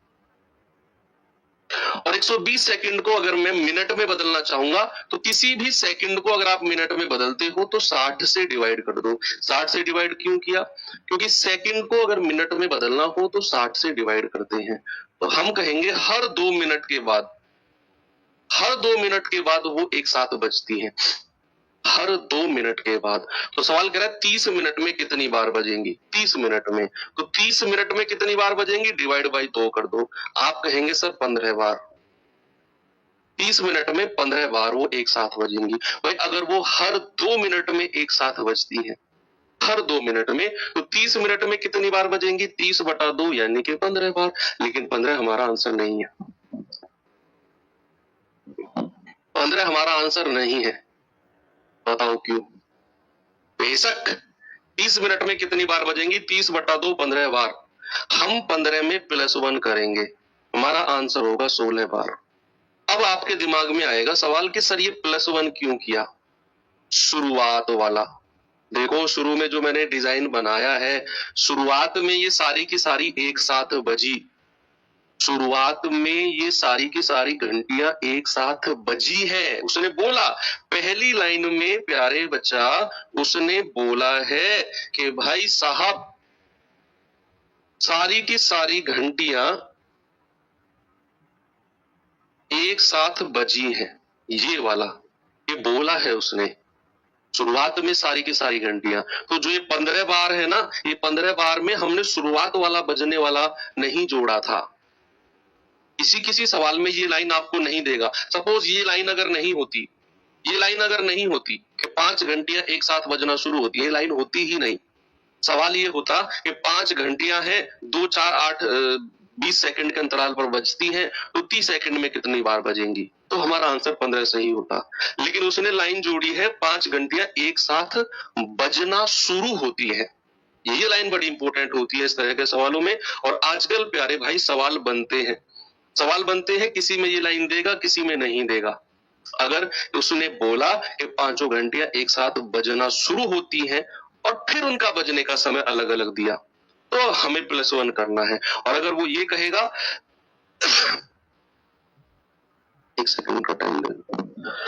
और 120 सेकंड को अगर मैं मिनट में बदलना चाहूंगा तो किसी भी सेकंड को अगर आप मिनट में बदलते हो तो 60 से डिवाइड कर दो। 60 से डिवाइड क्यों किया, क्योंकि सेकंड को अगर मिनट में बदलना हो तो 60 से डिवाइड करते हैं। तो हम कहेंगे हर 2 मिनट के बाद, हर 2 मिनट के बाद वो एक साथ बजती है, हर 2 मिनट के बाद। तो सवाल कह रहा है 30 मिनट में कितनी बार बजेंगी, 30 मिनट में, तो 30 मिनट में कितनी बार बजेंगी, डिवाइड बाई 2 कर दो। आप कहेंगे सर 15 बार, 30 मिनट में 15 बार वो एक साथ बजेंगी। भाई अगर वो हर 2 मिनट में एक साथ बजती है, हर 2 मिनट में, तो 30 मिनट में कितनी बार बजेंगी, 30 बटा 2 यानी कि 15 बार। लेकिन 15 हमारा आंसर नहीं है, 15 हमारा आंसर नहीं है, बताओ क्यों। बेशक 30 मिनट में कितनी बार बजेंगी, 30 बटा 2 15 बार, हम 15 में +1 करेंगे, हमारा आंसर होगा 16 बार। अब आपके दिमाग में आएगा सवाल कि सर ये +1 क्यों किया, शुरुआत वाला। देखो शुरू में जो मैंने डिजाइन बनाया है, शुरुआत में ये सारी की सारी एक साथ बजी, शुरुआत में ये सारी की सारी घंटियां एक साथ बजी है। उसने बोला पहली लाइन में, प्यारे बच्चा, उसने बोला है कि भाई साहब सारी की सारी घंटियां एक साथ बजी है, ये वाला, ये बोला है उसने शुरुआत में सारी की सारी घंटियां। तो जो ये 15 बार है ना, ये 15 बार में हमने शुरुआत वाला बजने वाला नहीं जोड़ा था, किसी किसी सवाल में ये लाइन आपको नहीं देगा। सपोज ये लाइन अगर नहीं होती, ये लाइन अगर नहीं होती कि 5 घंटियां एक साथ बजना शुरू होती है, ये लाइन होती ही नहीं। सवाल ये होता कि 5 घंटियां हैं, 2 4 8 20 सेकंड के अंतराल पर बजती हैं, तो 30 सेकंड में कितनी बार बजेंगी, तो हमारा आंसर 15 सही होता। लेकिन उसने लाइन जोड़ी है 5 घंटियां एक साथ बजना शुरू होती है। ये लाइन बड़ी इंपॉर्टेंट होती है इस तरह के सवालों में। और आजकल प्यारे भाई सवाल बनते हैं, किसी में ये लाइन देगा, किसी में नहीं देगा। अगर उसने बोला कि 5 घंटियां एक साथ बजना शुरू होती हैं और फिर उनका बजने का समय अलग अलग दिया, तो हमें +1 करना है। और अगर वो ये कहेगा एक सेकंड का टाइम देना।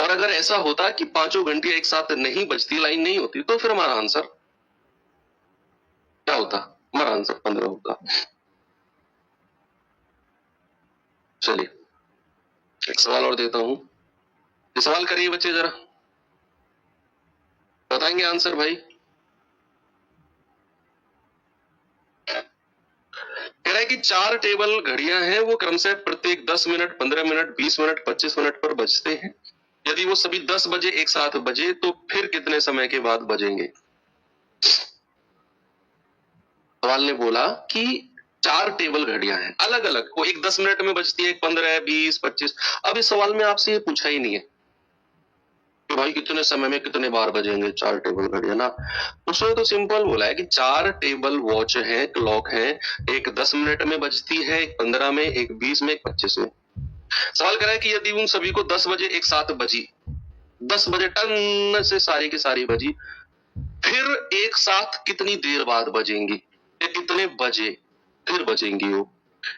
और अगर ऐसा होता कि 5 घंटियां एक साथ नहीं बजती, लाइन नहीं होती, तो फिर हमारा आंसर क्या होता? हमारा आंसर 15 होता। चलिए एक सवाल और देता हूं। ये सवाल करिए बच्चे, जरा बताएंगे आंसर भाई? कह रहा है कि 4 टेबल घड़ियां हैं, वो क्रमशः प्रत्येक 10 मिनट, 15 मिनट, 20 मिनट, 25 मिनट पर बजते हैं। यदि वो सभी 10 बजे एक साथ बजे तो फिर कितने समय के बाद बजेंगे? सवाल ने बोला कि 4 टेबल घड़ियां हैं अलग अलग, वो एक 10 मिनट में बजती है, एक 15, 20, 25। अब इस सवाल में आपसे ये पूछा ही नहीं है कि भाई कितने समय में कितने बार बजेंगे 4 टेबल घड़ियां ना। उसने तो सिंपल बोला है कि 4 टेबल वॉच है, क्लॉक है, एक 10 मिनट में बजती है, एक 15 में, एक 20 में, एक 25 में। सवाल कर रहा है कि यदि उन सभी को 10 बजे एक साथ बजी, 10 बजे टन से सारी की सारी बजी, फिर एक साथ कितनी देर बाद बजेंगी, कितने बजे फिर बजेंगी वो?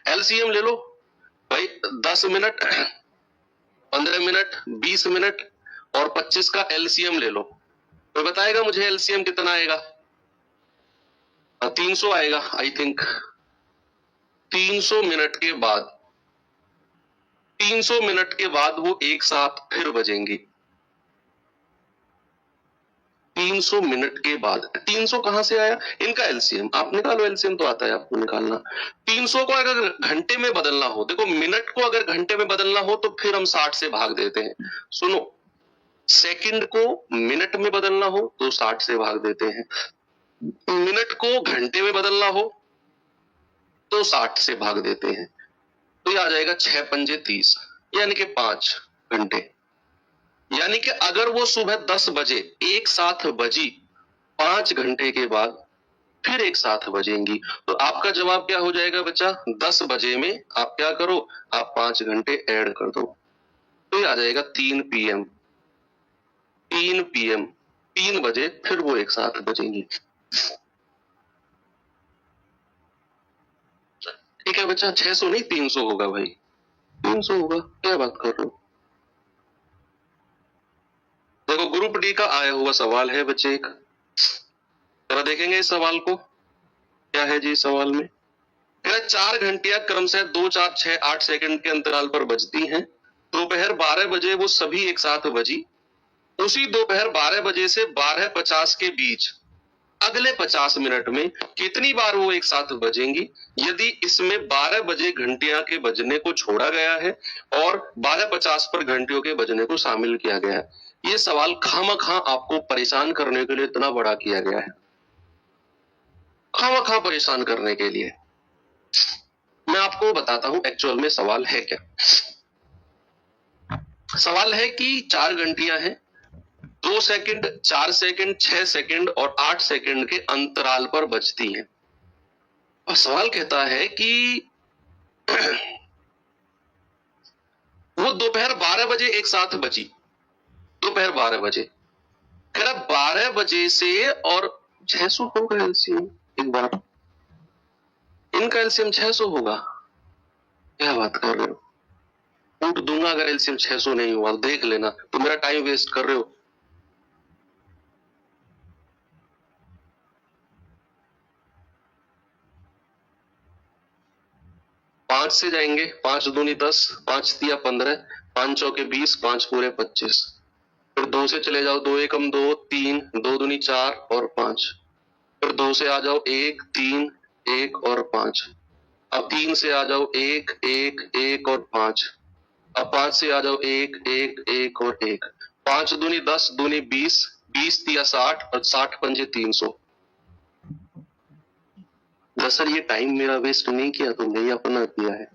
एलसीएम ले लो भाई। 10 मिनट, 15 मिनट, 20 मिनट और 25 का एलसीएम ले लो। तो बताएगा मुझे एलसीएम कितना आएगा? 300 आएगा आई थिंक। 300 मिनट के बाद, 300 मिनट के बाद वो एक साथ फिर बजेंगी। 300 मिनट के बाद। 300 कहां से आया? इनका एलसीएम आप निकालो, एलसीएम तो आता है आपको निकालना। 300 को अगर घंटे में बदलना हो, देखो मिनट को अगर घंटे में बदलना हो तो फिर हम 60 से भाग देते हैं। सुनो, सेकंड को मिनट में बदलना हो तो 60 से भाग देते हैं, मिनट को घंटे में बदलना हो तो 60 से भाग देते हैं। तो ये आ जाएगा 6 पंजे 30, यानी कि 5 घंटे। यानी कि अगर वो सुबह 10 बजे एक साथ बजी, 5 घंटे के बाद फिर एक साथ बजेंगी। तो आपका जवाब क्या हो जाएगा बच्चा? 10 बजे में आप क्या करो, आप 5 घंटे ऐड कर दो, तो ये आ जाएगा 3 PM। 3 PM, 3 बजे फिर वो एक साथ बजेंगी। ठीक है बच्चा, 600 नहीं 300 होगा भाई, 300 होगा, क्या बात कर रहे हो? देखो ग्रुप डी का आया हुआ सवाल है बच्चे एक, जरा देखेंगे इस सवाल को, क्या है जी सवाल में? 4 घंटियां क्रमशः 2, 4, 6, 8 सेकंड के अंतराल पर बजती हैं। दोपहर 12 बजे वो सभी एक साथ बजी। उसी दोपहर 12 बजे से 12:50 के बीच अगले 50 मिनट में कितनी बार वो एक साथ बजेंगी? यदि इसमें 12 बजे घंटियां के बजने को छोड़ा गया है और 12:50 पर घंटियों के बजने को शामिल किया गया है। ये सवाल खामखा आपको परेशान करने के लिए इतना बड़ा किया गया है, खामखा परेशान करने के लिए। मैं आपको बताता हूं एक्चुअल में सवाल है क्या। सवाल है कि 4 घंटियां हैं, 2 सेकंड, 4 सेकंड, 6 सेकंड और 8 सेकंड के अंतराल पर बजती हैं। और सवाल कहता है कि वो दोपहर 12 बजे एक साथ बजी, दोपहर 12 बजे, कह रहा 12 बजे से, और 600 होगा एलसीएम, एक बार इनका एलसीएम 600 होगा, क्या बात कर रहे हो? कूट दूंगा अगर एलसीएम 600 नहीं हुआ, देख लेना, तो मेरा टाइम वेस्ट कर रहे हो। पांच से जाएंगे, 5 दूनी 10, 5 तिया 15, 5 चौके 20, 5 पूरे 25, फिर 2 से चले जाओ, 2 एकम 2, 3, 2 दूनी 4 और 5। फिर 2 से आ जाओ 1, 3, 1 और 5। अब 3 से आ जाओ 1, 1, 1 और 5। अब 5 से आ जाओ 1, 1, 1 और 1। 5 दूनी 10, दूनी 20, 20 तिया 60 और 60 पंजे 300। बस सर ये टाइम मेरा वेस्ट नहीं किया, तुमने ये अपना किया है।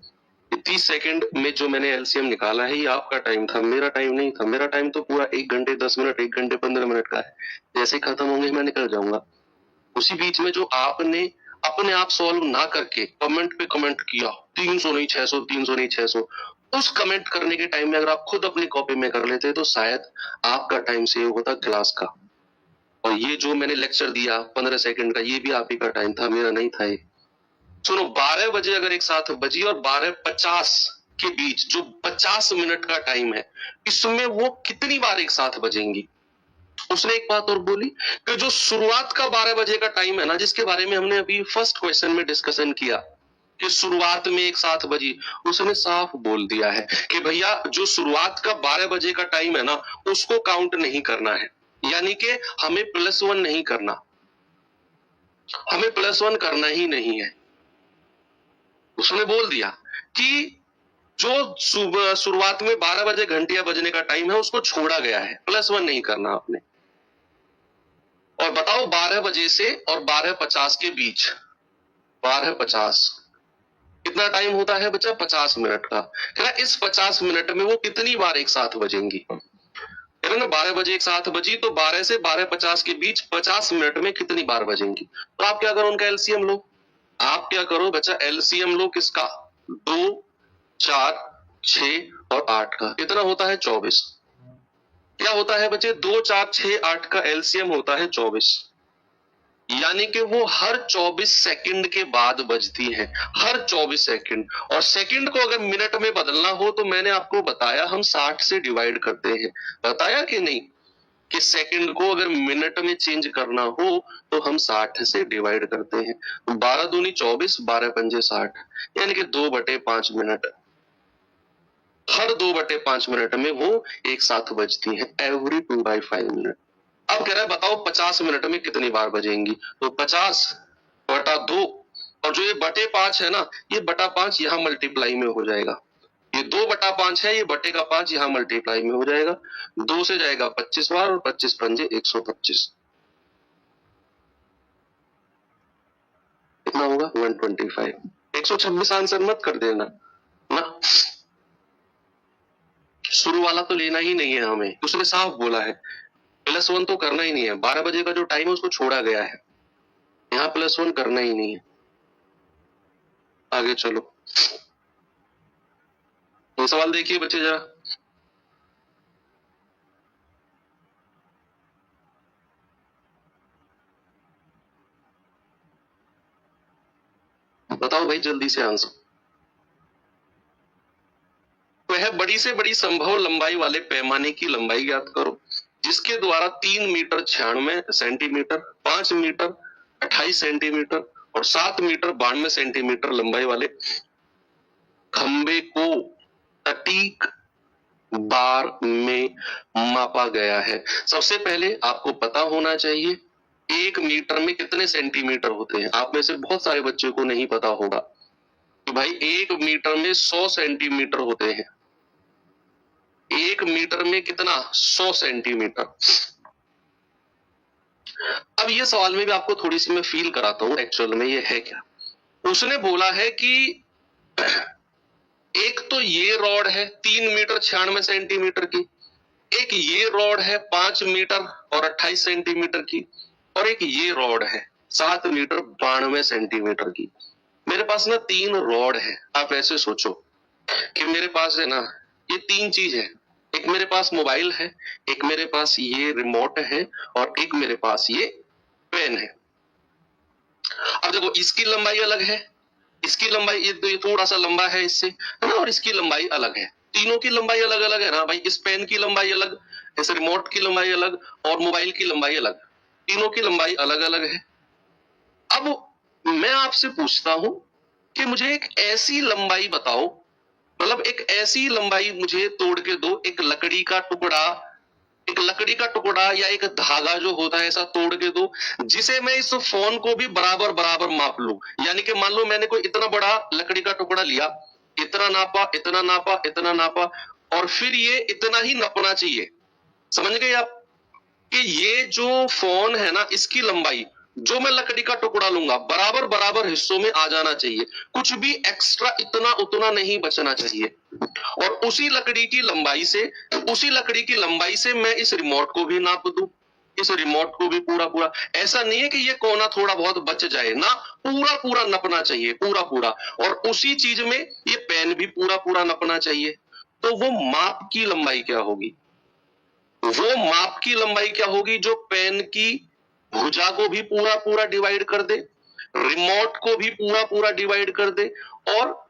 30 सेकंड में जो मैंने एलसीएम निकाला है ये आपका टाइम था, मेरा टाइम नहीं था। मेरा टाइम तो पूरा 1 घंटे 10 मिनट, 1 घंटे 15 मिनट का है। जैसे खत्म होंगे मैं निकल जाऊंगा। उसी बीच में जो आपने अपने आप सॉल्व ना करके कमेंट पे कमेंट किया, 300 नहीं 600, 300 नहीं 600, उस कमेंट करने के टाइम में अगर आप खुद अपनी कॉपी में कर लेते तो शायद आपका टाइम सेव होता क्लास का। और ये जो मैंने लेक्चर दिया 15 सेकंड का, ये भी आप ही का टाइम था, मेरा नहीं था ये। सुनो, 12 बजे अगर एक साथ बजी और 12:50 के बीच जो 50 मिनट का टाइम है, इसमें वो कितनी बार एक साथ बजेंगी? उसने एक बात और बोली कि जो शुरुआत का 12 बजे का टाइम है ना, जिसके बारे में हमने अभी फर्स्ट क्वेश्चन में डिस्कशन किया कि शुरुआत में एक साथ बजी, उसने साफ बोल दिया है कि भैया जो शुरुआत का 12 बजे का टाइम है ना, उसको काउंट नहीं करना है। यानी कि हमें +1 नहीं करना, हमें +1 करना ही नहीं है। उसने बोल दिया कि जो शुरुआत में 12 बजे घंटिया बजने का टाइम है उसको छोड़ा गया है, +1 नहीं करना आपने। और बताओ 12 बजे से और 12:50 के बीच, 12:50 कितना टाइम होता है बच्चा? 50 मिनट का। क्या इस 50 मिनट में वो कितनी बार एक साथ बजेंगी? कह रहे ना 12 बजे एक साथ बजी तो 12 से 12:50 के बीच 50 मिनट में कितनी बार बजेंगी? तो आप क्या करो, उनका एलसीएम लो। आप क्या करो बच्चा, एलसीएम लो किसका? 2, 4, 6 और 8 का। कितना होता है? 24। क्या होता है बच्चे? 2, 4, 6, 8 का एलसीएम होता है 24। यानी कि वो हर 24 सेकंड के बाद बजती है, हर 24 सेकंड। और सेकंड को अगर मिनट में बदलना हो तो मैंने आपको बताया हम 60 से डिवाइड करते हैं। बताया कि नहीं कि सेकंड को अगर मिनट में चेंज करना हो तो हम 60 से डिवाइड करते हैं। 12 दूनी 24, 12 पंजे 60, यानी कि 2/5 मिनट। हर 2/5 मिनट में वो एक साथ बजती है, एवरी 2/5 मिनट। अब कह रहा है बताओ 50 मिनट में कितनी बार बजेंगी? तो 50/2, और जो ये /5 है ना, ये /5 यहाँ मल्टीप्लाई में हो जाएगा। ये 2/5 है, ये बटे का 5 यहाँ मल्टीप्लाई में हो जाएगा। 2 से जाएगा 25 बार और 25 पंजे 125। कितना होगा? 125। 126 आंसर मत कर देना ना, शुरू वाला तो लेना ही नहीं है हमें। उसने साफ बोला है +1 तो करना ही नहीं है। 12 बजे का जो टाइम है उसको छोड़ा गया है, यहाँ +1 करना ही नहीं है। आगे चलो, ये सवाल देखिए बच्चे जरा। बताओ भाई जल्दी से आंसर। वह बड़ी से बड़ी संभव लंबाई वाले पैमाने की लंबाई ज्ञात करो जिसके द्वारा 3 मीटर 96 सेंटीमीटर, 5 मीटर 28 सेंटीमीटर और 7 मीटर 92 सेंटीमीटर लंबाई वाले खंबे को सटीक बार में मापा गया है। सबसे पहले आपको पता होना चाहिए 1 मीटर में कितने सेंटीमीटर होते हैं। आप में से बहुत सारे बच्चों को नहीं पता होगा कि भाई 1 मीटर में 100 सेंटीमीटर होते हैं। 1 मीटर में कितना? 100 सेंटीमीटर। अब ये सवाल में भी आपको थोड़ी सी मैं फील कराता हूं एक्चुअल में ये है क्या। उसने बोला है कि एक तो ये रॉड है 3 मीटर 96 सेंटीमीटर की, एक ये रॉड है 5 मीटर और 28 सेंटीमीटर की, और एक ये रॉड है 7 मीटर 92 सेंटीमीटर की। मेरे पास ना 3 रॉड है। आप ऐसे सोचो कि मेरे पास है ना ये 3 चीज है। एक मेरे पास मोबाइल है, एक मेरे पास ये रिमोट है, और एक मेरे पास ये पेन है। अब देखो इसकी लंबाई अलग है, इसकी लंबाई ये थोड़ा सा लंबा है इससे, है ना, और इसकी लंबाई अलग है। तीनों की लंबाई अलग अलग है ना भाई। इस पेन की लंबाई अलग, इस रिमोट की लंबाई अलग, और मोबाइल की लंबाई अलग। तीनों की लंबाई अलग अलग है। अब मैं आपसे पूछता हूं कि मुझे एक ऐसी लंबाई बताओ, मतलब एक ऐसी लंबाई मुझे तोड़ के दो, एक लकड़ी का टुकड़ा एक लकड़ी का टुकड़ा या एक धागा जो होता है ऐसा तोड़ के दो, जिसे मैं इस फोन को भी बराबर बराबर माप लूं। यानी कि मान लो मैंने कोई इतना बड़ा लकड़ी का टुकड़ा लिया, इतना नापा, इतना नापा, इतना नापा, और फिर ये इतना ही नपना चाहिए। समझ गए आप कि ये जो फोन है ना, इसकी लंबाई जो मैं लकड़ी का टुकड़ा लूंगा बराबर बराबर हिस्सों में आ जाना चाहिए, कुछ भी एक्स्ट्रा इतना उतना नहीं बचना चाहिए। और उसी लकड़ी की लंबाई से मैं इस रिमोट को भी नाप दूं, इस रिमोट को भी पूरा पूरा। ऐसा नहीं है कि ये कोना थोड़ा बहुत बच जाए ना, पूरा पूरा नपना चाहिए, पूरा पूरा। और उसी चीज में ये पेन भी पूरा पूरा नपना चाहिए। तो वो माप की लंबाई क्या होगी? वो माप की लंबाई क्या होगी जो पेन की भुजा को भी पूरा पूरा डिवाइड कर दे, रिमोट को भी पूरा पूरा डिवाइड कर दे, और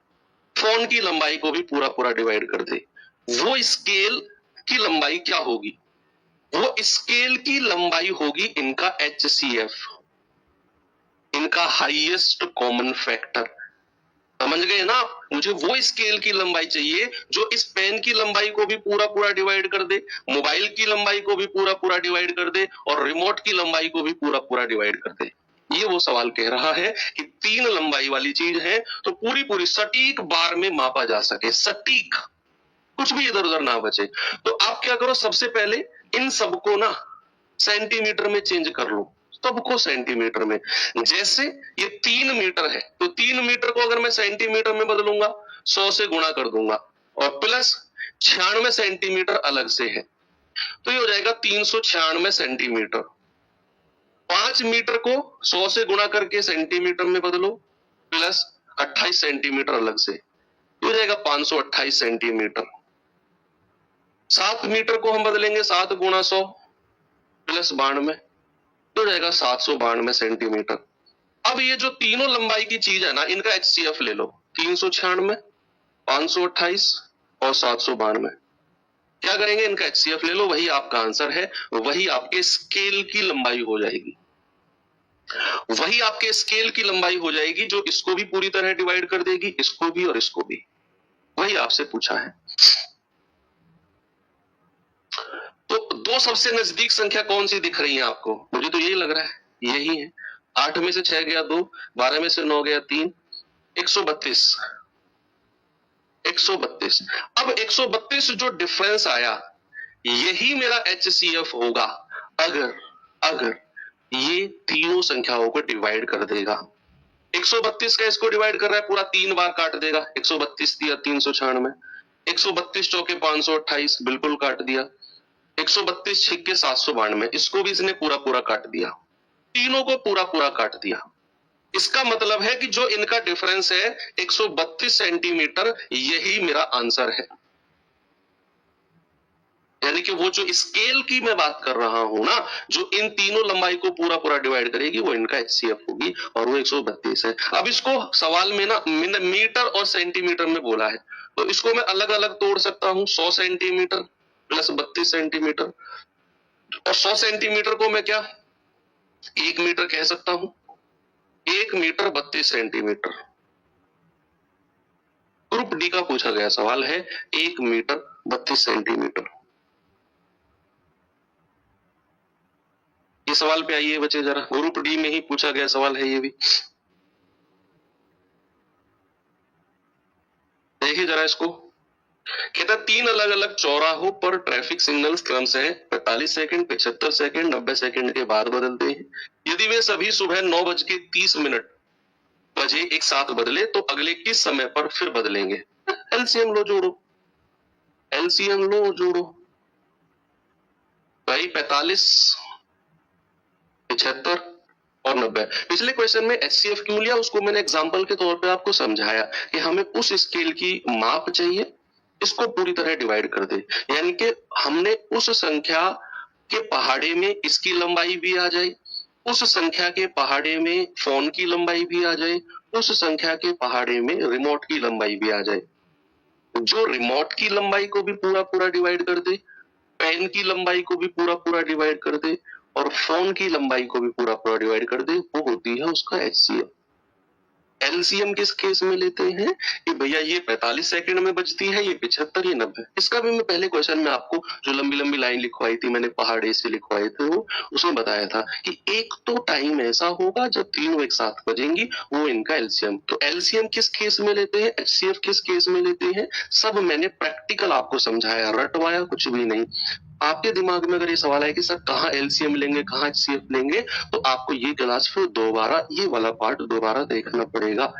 फोन की लंबाई को भी पूरा पूरा डिवाइड कर दे। वो स्केल की लंबाई क्या होगी? वो स्केल की लंबाई होगी इनका HCF, इनका हाईएस्ट कॉमन फैक्टर। समझ गए ना? मुझे वो स्केल की लंबाई चाहिए जो इस पेन की लंबाई को भी पूरा पूरा डिवाइड कर दे, मोबाइल की लंबाई को भी पूरा पूरा डिवाइड कर दे, और रिमोट की लंबाई को भी पूरा पूरा डिवाइड कर दे। ये वो सवाल कह रहा है कि 3 लंबाई वाली चीज है तो पूरी पूरी सटीक बार में मापा जा सके, सटीक, कुछ भी इधर उधर ना बचे। तो आप क्या करो, सबसे पहले इन सबको ना सेंटीमीटर में चेंज कर लो, सबको सेंटीमीटर में। जैसे ये 3 मीटर है तो 3 मीटर को अगर मैं सेंटीमीटर में बदलूंगा, 100 से गुणा कर दूंगा, और प्लस 96 सेंटीमीटर अलग से है, तो ये हो जाएगा 396 सेंटीमीटर। 5 मीटर को 100 से गुणा करके सेंटीमीटर में बदलो, प्लस 28 सेंटीमीटर अलग से, ये हो जाएगा 528 सेंटीमीटर। 7 मीटर को हम बदलेंगे 7 गुणा 100 प्लस 92, तो जाएगा 792 सेंटीमीटर। अब ये जो तीनों लंबाई की चीज है ना, इनका HCF ले लो, 396, 528 और 792। क्या करेंगे, इनका HCF ले लो, वही आपका आंसर है, वही आपके स्केल की लंबाई हो जाएगी, वही आपके स्केल की लंबाई हो जाएगी जो इसको भी पूरी तरह डिवाइड कर देगी, इसको भी और इसको भी। वही आपसे पूछा है। तो दो सबसे नजदीक संख्या कौन सी दिख रही है आपको? मुझे तो यही लग रहा है, यही है। 8 में से 6 गया 2, 12 में से 9 गया 3, 132। 132। अब 132 जो डिफरेंस आया, यही मेरा HCF होगा अगर ये तीनों संख्याओं को डिवाइड कर देगा। 132 का इसको डिवाइड कर रहा है, पूरा 3 बार काट देगा। 132 दिया 396, 132 चौके 528, बिल्कुल काट दिया। 132 छिक्के 792, इसको भी इसने पूरा पूरा काट दिया, तीनों को पूरा पूरा काट दिया। इसका मतलब है कि जो इनका डिफरेंस है 132 सेंटीमीटर, यही मेरा आंसर है। यानी कि वो जो स्केल की मैं बात कर रहा हूं ना, जो इन तीनों लंबाई को पूरा पूरा डिवाइड करेगी, वो इनका HCF होगी, और वो 132 है। अब इसको सवाल में ना मीटर और सेंटीमीटर में बोला है, तो इसको मैं अलग अलग तोड़ सकता हूं। 100 सेंटीमीटर प्लस 32 सेंटीमीटर, और 100 सेंटीमीटर को मैं क्या 1 मीटर कह सकता हूं। 1 मीटर 32 सेंटीमीटर। ग्रुप डी का पूछा गया सवाल है, 1 मीटर 32 सेंटीमीटर। ये सवाल पे आइए बच्चे जरा, ग्रुप डी में ही पूछा गया सवाल है ये भी। देखिए जरा इसको, कहता 3 अलग अलग चौराहों पर ट्रैफिक सिग्नल्स क्रमशः 45 सेकंड, 75 सेकंड, 90 सेकंड के बाद बदलते हैं। यदि वे सभी सुबह 9:30 बजे एक साथ बदले तो अगले किस समय पर फिर बदलेंगे? एलसीएम लो, जोड़ो, एलसीएम लो, जोड़ो भाई। 45, 75 और 90। पिछले क्वेश्चन में HCF क्यों लिया, उसको मैंने एग्जांपल के तौर पे आपको समझाया कि हमें उस स्केल की माप चाहिए, इसको पूरी तरह डिवाइड कर दे। यानी कि हमने उस संख्या के पहाड़े में इसकी लंबाई भी आ जाए, उस संख्या के पहाड़े में फोन की लंबाई भी आ जाए, उस संख्या के पहाड़े में रिमोट की लंबाई भी आ जाए। जो रिमोट की लंबाई को भी पूरा पूरा डिवाइड कर दे, पेन की लंबाई को भी पूरा पूरा डिवाइड कर दे, और फोन की लंबाई को भी पूरा पूरा डिवाइड कर दे, वो होती है उसका HCF। एलसीएम किस केस में लेते हैं कि भैया ये 45 सेकंड में बजती है, ये 75, ये 90। इसका भी मैं पहले क्वेश्चन में आपको जो लंबी लंबी लाइन लिखवाई थी, मैंने पहाड़े से लिखवाए थे वो, उसमें बताया था कि एक तो टाइम ऐसा होगा जब तीनों एक साथ बजेंगी, वो इनका एलसीएम। तो एलसीएम किस केस में लेते हैं, एचसीएफ किस केस में लेते हैं, सब मैंने प्रैक्टिकल आपको समझाया, रटवाया कुछ भी नहीं। आपके दिमाग में अगर ये सवाल है कि सर कहाँ एलसीएम लेंगे, कहाँ एचसीएफ लेंगे, तो आपको ये क्लास फिर दोबारा, ये वाला पार्ट दोबारा देखना पड़ेगा।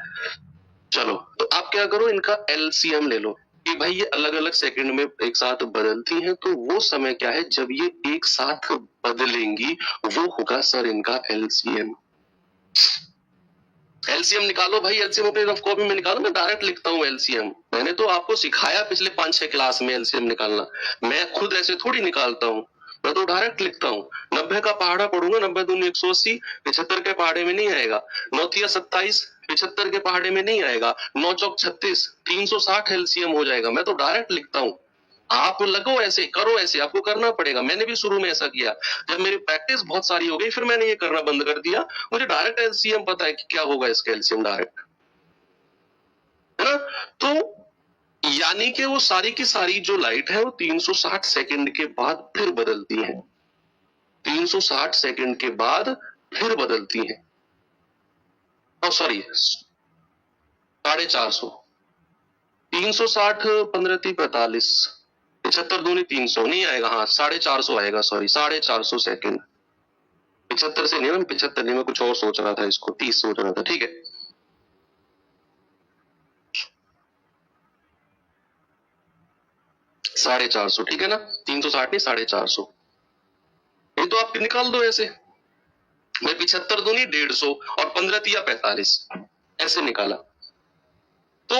चलो, तो आप क्या करो, इनका एलसीएम ले लो कि भाई ये अलग अलग सेकंड में एक साथ बदलती हैं, तो वो समय क्या है जब ये एक साथ बदलेंगी, वो होगा सर इनका एलसीएम। एलसीएम निकालो भाई, एलसीएम अपनी रफ कॉपी में निकालो, मैं डायरेक्ट लिखता हूँ एलसीएम। मैंने तो आपको सिखाया पिछले 5-6 क्लास में एलसीएम निकालना, मैं खुद ऐसे थोड़ी निकालता हूँ, मैं तो डायरेक्ट लिखता हूँ। 90 का पहाड़ा पढ़ूंगा, 90 दूनी 180, 75 के पहाड़े में नहीं आएगा, 9 27, 75 के पहाड़े में नहीं आएगा, 9 चौक 36, 360 एलसीएम हो जाएगा। मैं तो डायरेक्ट लिखता हूँ, आप लगो ऐसे, करो ऐसे, आपको करना पड़ेगा। मैंने भी शुरू में ऐसा किया, जब मेरी प्रैक्टिस बहुत सारी हो गई फिर मैंने ये करना बंद कर दिया। मुझे डायरेक्ट एलसीएम पता है कि क्या होगा इसका एलसीएम डायरेक्ट, है ना। तो यानी कि वो सारी की सारी जो लाइट है वो 360 सेकंड के बाद फिर बदलती है, 360 सेकंड के बाद फिर बदलती है। सॉरी, 450, 360, 15 45, 75 दूनी 300 नहीं आएगा, हाँ 450 आएगा, सॉरी 450 सेकंड। 75 से नहीं, मैं 75 नहीं, मैं कुछ और सोच रहा था, इसको 30 सोच रहा था, ठीक है। साढ़े 400, ठीक है ना, 360 नहीं 450। ये तो आप निकाल दो ऐसे, मैं 75 दूनी 150 और 15 तिया 45, ऐसे निकाला। तो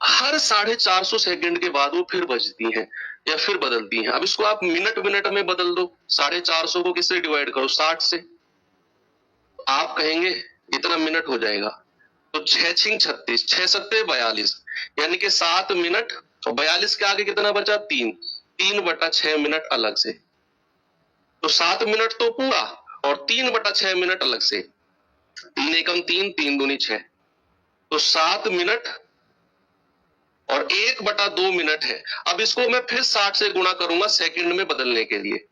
हर 450 सेकंड के बाद वो फिर बजती हैं या फिर बदलती हैं। अब इसको आप मिनट मिनट में बदल दो, 450 को किससे डिवाइड करो, 60 से। आप कहेंगे इतना मिनट हो जाएगा, तो 6 6 36, 6 7 42, यानी कि 7 मिनट, और 42 के आगे कितना बचा, 3, 3/6 मिनट अलग से। तो 7 मिनट तो पूरा और 3/6 मिनट अलग से, 3 एकम 3, 3 दूनी 6, तो 7 मिनट और 1/2 मिनट है। अब इसको मैं फिर 60 से गुणा करूंगा सेकंड में बदलने के लिए,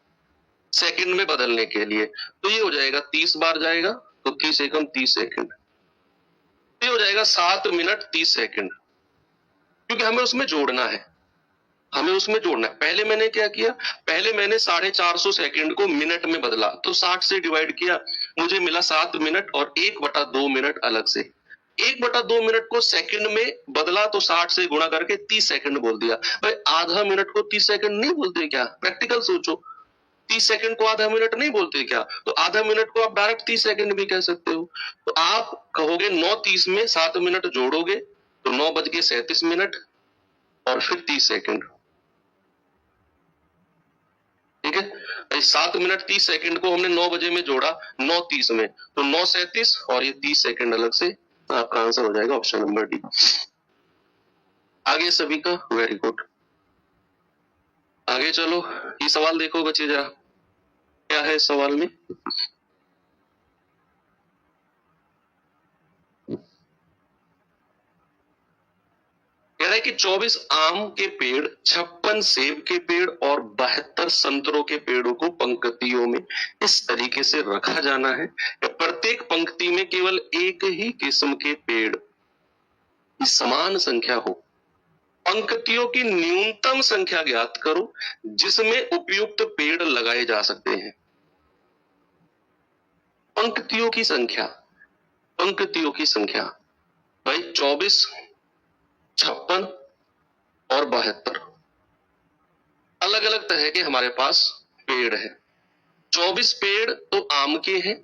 सेकंड में बदलने के लिए, तो ये हो जाएगा 30 बार जाएगा, तो 30 एकम 30 सेकंड, ये हो जाएगा 7 मिनट 30 सेकंड, क्योंकि हमें उसमें जोड़ना है, हमें उसमें जोड़ना है। पहले मैंने क्या किया, पहले मैंने 450 सेकंड को मिनट में बदला, तो 60 से डिवाइड किया, मुझे मिला 7 मिनट और 1/2 मिनट अलग से। 1/2 मिनट को सेकंड में बदला तो 60 से गुणा करके 30 सेकंड बोल दिया। भाई आधा मिनट को 30 सेकंड नहीं बोलते क्या, प्रैक्टिकल सोचो, 30 सेकंड को आधा मिनट नहीं बोलते क्या, तो आधा मिनट को आप डायरेक्ट 30 सेकंड भी कह सकते हो। तो आप कहोगे 9:30 में 7 मिनट जोड़ोगे तो 9:37 मिनट और फिर 30 सेकंड, ठीक है। 7 मिनट 30 सेकंड को हमने 9 बजे में जोड़ा 9:30 में, तो 9:37 और ये 30 सेकंड अलग से, आपका आंसर हो जाएगा ऑप्शन नंबर डी। आगे सभी का वेरी गुड। आगे चलो, ये सवाल देखो बच्चे जरा, क्या है इस सवाल में। कह रहा है कि 24 आम के पेड़, 56 सेब के पेड़ और 72 संतरों के पेड़ों को पंक्तियों में इस तरीके से रखा जाना है कि प्रत्येक पंक्ति में केवल एक ही किस्म के पेड़ की समान संख्या हो। पंक्तियों की न्यूनतम संख्या ज्ञात करो जिसमें उपयुक्त पेड़ लगाए जा सकते हैं। पंक्तियों की संख्या, पंक्तियों की संख्या भाई 24, 56 और 72 अलग अलग तरह के हमारे पास पेड़ है। 24 पेड़ तो आम के हैं,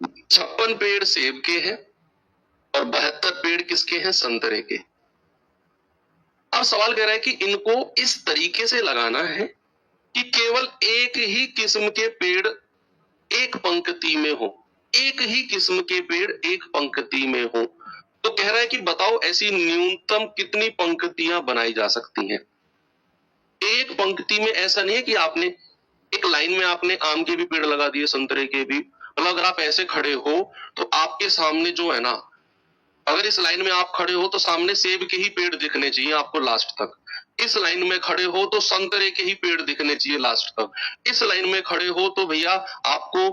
56 पेड़ सेब के हैं और 72 पेड़ किसके हैं, संतरे के। अब सवाल कह रहा है कि इनको इस तरीके से लगाना है कि केवल एक ही किस्म के पेड़ एक पंक्ति में हो, एक ही किस्म के पेड़ एक पंक्ति में हो। तो कह रहा है कि बताओ ऐसी न्यूनतम कितनी पंक्तियां बनाई जा सकती हैं। एक पंक्ति में ऐसा नहीं है कि आपने एक लाइन में आपने आम के भी पेड़ लगा दिए, संतरे के भी, मतलब अगर आप ऐसे खड़े हो तो आपके सामने जो है ना, अगर इस लाइन में आप खड़े हो तो सामने सेब के ही पेड़ दिखने चाहिए आपको लास्ट तक। इस लाइन में खड़े हो तो संतरे के ही पेड़ दिखने चाहिए लास्ट तक। इस लाइन में खड़े हो तो भैया आपको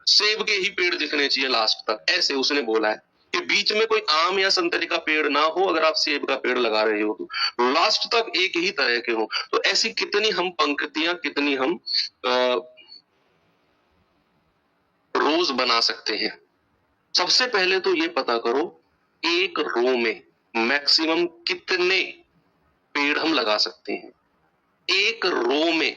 सेब के ही पेड़ दिखने चाहिए लास्ट तक। ऐसे उसने बोला है कि बीच में कोई आम या संतरे का पेड़ ना हो, अगर आप सेब का पेड़ लगा रहे हो तो लास्ट तक एक ही तरह के हो। तो ऐसी कितनी हम पंक्तियां, कितनी हम रोज बना सकते हैं। सबसे पहले तो ये पता करो एक रो में मैक्सिमम कितने पेड़ हम लगा सकते हैं। एक रो में,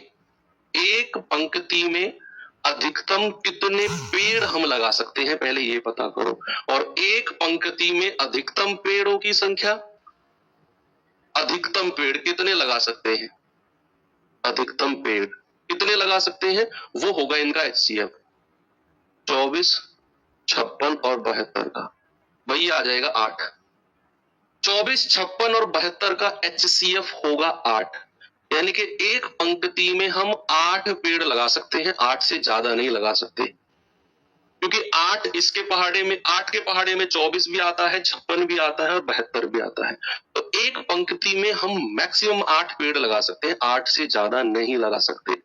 एक पंक्ति में अधिकतम कितने पेड़ हम लगा सकते हैं, पहले ये पता करो। और एक पंक्ति में अधिकतम पेड़ों की संख्या, अधिकतम पेड़ कितने लगा सकते हैं, अधिकतम पेड़ कितने लगा सकते हैं, वो होगा इनका HCF 24, 56 और 72 का। वही आ जाएगा 8। 24, 56 और 72 का HCF होगा 8। यानी कि एक पंक्ति में हम 8 पेड़ लगा सकते हैं, 8 से ज्यादा नहीं लगा सकते। क्योंकि 8 इसके पहाड़े में, 8 के पहाड़े में 24 भी आता है, 56 भी आता है और 72 भी आता है। तो एक पंक्ति में हम मैक्सिमम 8 पेड़ लगा सकते हैं, 8 से ज्यादा नहीं लगा सकते।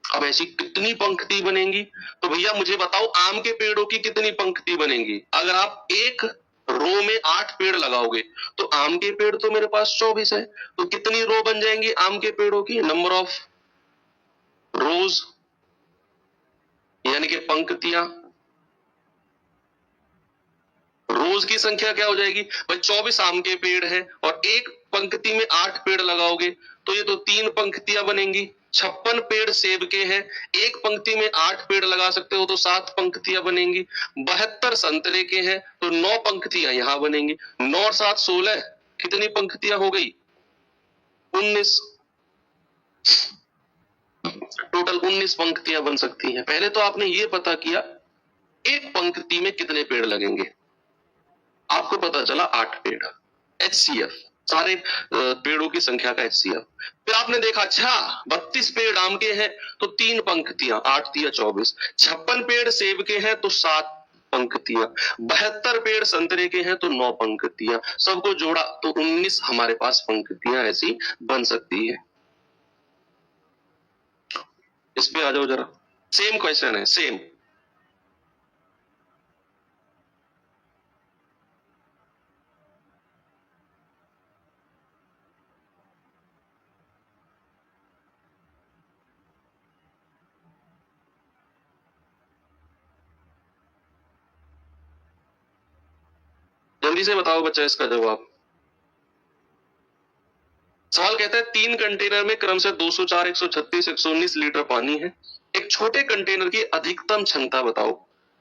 अब ऐसी कितनी पंक्ति बनेंगी, तो भैया मुझे बताओ आम के पेड़ों की कितनी पंक्ति बनेंगी। अगर आप एक रो में 8 पेड़ लगाओगे तो आम के पेड़ तो मेरे पास 24 है, तो कितनी रो बन जाएंगी आम के पेड़ों की, नंबर ऑफ रोज यानी कि पंक्तियां। रोज की संख्या क्या हो जाएगी भाई, 24 आम के पेड़ है और एक पंक्ति में 8 पेड़ लगाओगे तो ये तो 3 पंक्तियां बनेंगी। 56 पेड़ सेब के हैं, एक पंक्ति में 8 पेड़ लगा सकते हो तो 7 पंक्तियां बनेंगी। 72 संतरे के हैं तो 9 पंक्तियां यहां बनेंगी। 9 और 7 16, कितनी पंक्तियां हो गई, 19। टोटल 19 पंक्तियां बन सकती हैं। पहले तो आपने ये पता किया एक पंक्ति में कितने पेड़ लगेंगे, आपको पता चला 8 पेड़, HCF सारे पेड़ों की संख्या का HCF। फिर आपने देखा अच्छा 32 पेड़ आम के हैं तो 3 पंक्तियां, 8 दिया 24। 56 पेड़ सेब के हैं तो 7 पंक्तियां। 72 पेड़ संतरे के हैं तो 9 पंक्तियां। सबको जोड़ा तो 19 हमारे पास पंक्तियां ऐसी बन सकती है। इस पे आ जाओ जरा, सेम क्वेश्चन है, सेम। जल्दी से बताओ बच्चा इसका जवाब। सवाल कहता है 3 कंटेनर में क्रम से 204, 136, 119 लीटर पानी है। एक छोटे कंटेनर की अधिकतम क्षमता बताओ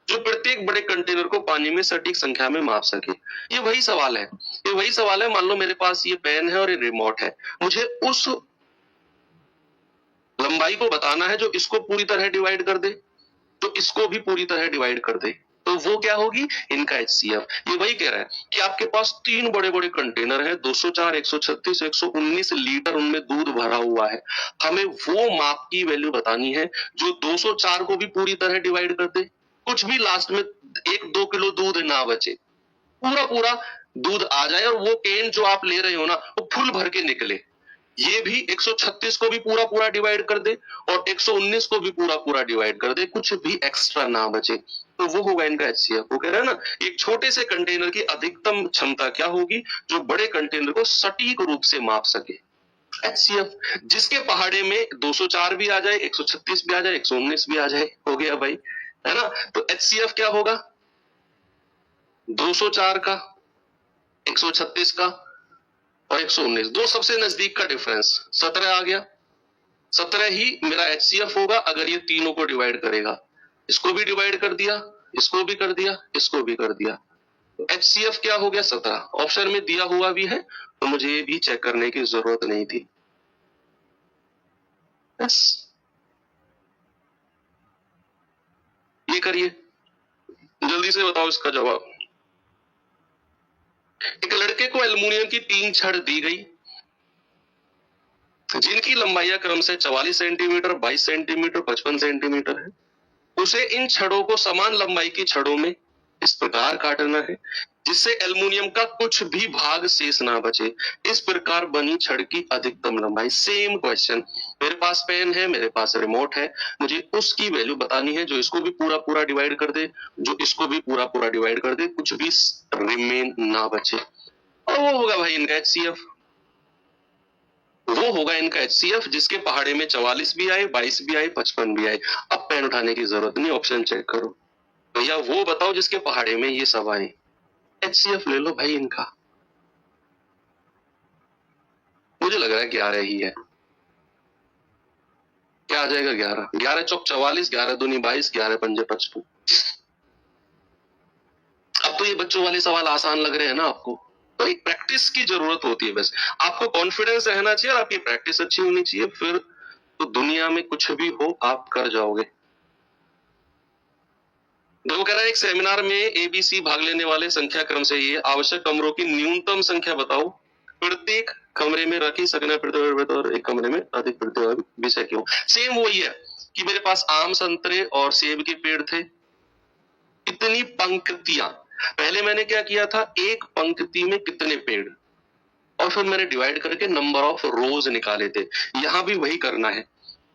जो प्रत्येक बड़े कंटेनर को पानी में सटीक संख्या में माप सके। ये वही सवाल है, ये वही सवाल है। मान लो मेरे पास ये पेन है और ये रिमोट है, मुझे उस लंबाई को बताना है जो इसको पूरी तरह डिवाइड कर दे, तो इसको भी पूरी तरह डिवाइड कर दे, तो वो क्या होगी, इनका HCF। ये वही कह रहा है कि आपके पास 3 बड़े बड़े कंटेनर है, 204, 136, 119 लीटर उनमें दूध भरा हुआ है। हमें वो माप की वैल्यू बतानी है जो 204 को भी पूरी तरह डिवाइड कर दे, कुछ भी लास्ट में 1-2 किलो दूध ना बचे, पूरा पूरा दूध आ जाए और वो केन जो आप ले रहे हो ना वो फुल भर के निकले। ये भी 136 को भी पूरा पूरा डिवाइड कर दे और 119 को भी पूरा पूरा डिवाइड कर दे, कुछ भी एक्स्ट्रा ना बचे, तो वो होगा इनका HCF। वो कह रहे हैं ना एक छोटे से कंटेनर की अधिकतम क्षमता क्या होगी जो बड़े कंटेनर को सटीक रूप से माप सके, HCF। जिसके पहाड़े में 204 भी आ जाए, 136 भी आ जाए, 119 भी आ जाए, हो गया भाई, है ना। तो HCF क्या होगा, 204 का, 136 का और 119, दो सबसे नजदीक का डिफरेंस 17 आ गया। 17 ही मेरा HCF होगा अगर ये तीनों को डिवाइड करेगा। इसको भी डिवाइड कर दिया, इसको भी कर दिया, इसको भी कर दिया, तो HCF क्या हो गया, 17। ऑप्शन में दिया हुआ भी है तो मुझे ये भी चेक करने की जरूरत नहीं थी। बस ये करिए, जल्दी से बताओ इसका जवाब। एक लड़के को एल्युमिनियम की 3 छड़ दी गई जिनकी लंबाई क्रम से 44 सेंटीमीटर, 22 सेंटीमीटर, 55 सेंटीमीटर है। उसे इन छड़ों को समान लंबाई की छड़ों में इस प्रकार काटना है जिससे एल्युमिनियम का कुछ भी भाग शेष ना बचे। इस प्रकार बनी छड़ की अधिकतम लंबाई। सेम क्वेश्चन, मेरे पास पेन है, मेरे पास रिमोट है, मुझे उसकी वैल्यू बतानी है जो इसको भी पूरा पूरा डिवाइड कर दे, जो इसको भी पूरा पूरा डिवाइड कर दे, कुछ भी रिमेन ना बचे। और वो होगा भाई इनका HCF। वो होगा इनका HCF जिसके पहाड़े में 44 भी आए, 22 भी आए, 55 भी आए। अब पेन उठाने की जरूरत नहीं, ऑप्शन चेक करो। भैया वो बताओ जिसके पहाड़े में ये सब आए। HCF ले लो भाई इनका। मुझे लग रहा है 11 ही है। क्या आ जाएगा? 11। 11 चौक 44, 11 दूनी 22, 11 पंजे 55। अब तो ये बच्चों वाले सवाल आसान लग रहे हैं ना आपको? तो एक प्रैक्टिस की जरूरत होती है बस। आपको कॉन्फिडेंस रहना चाहिए और आपकी प्रैक्टिस अच्छी होनी चाहिए, फिर तो दुनिया में कुछ भी हो आप कर जाओगे। देखो कह रहा है एक सेमिनार में ABC भाग लेने वाले संख्या क्रम से ये आवश्यक कमरों की न्यूनतम संख्या बताओ। प्रत्येक कमरे में रखी सकना और एक कमरे में अधिक प्रत्येक विषय क्यों? सेम वही है कि मेरे पास आम, संतरे और सेब के पेड़ थे। इतनी पंक्तियां, पहले मैंने क्या किया था, एक पंक्ति में कितने पेड़, और फिर मैंने डिवाइड करके नंबर ऑफ रोज निकाले थे। यहां भी वही करना है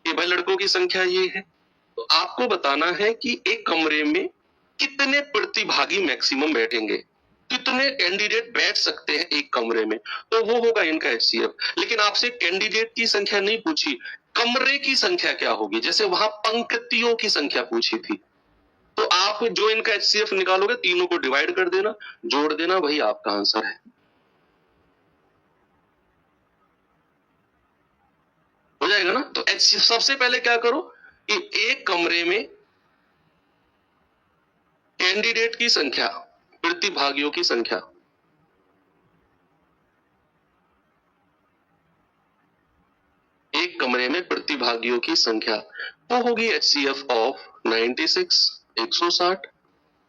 कि भाई लड़कों की संख्या ये है, तो आपको बताना है कि एक कमरे में कितने प्रतिभागी मैक्सिमम बैठेंगे, कितने कैंडिडेट बैठ सकते हैं एक कमरे में, तो वो होगा इनका HCF। लेकिन आपसे कैंडिडेट की संख्या नहीं पूछी, कमरे की संख्या क्या होगी, जैसे वहां पंक्तियों की संख्या पूछी थी। तो आप जो इनका HCF निकालोगे, तीनों को डिवाइड कर देना, जोड़ देना, वही आपका आंसर है। हो जाएगा ना? तो HCF सबसे पहले क्या करो कि एक कमरे में कैंडिडेट की संख्या, प्रतिभागियों की संख्या, एक कमरे में प्रतिभागियों की संख्या वो होगी HCF ऑफ 96, 160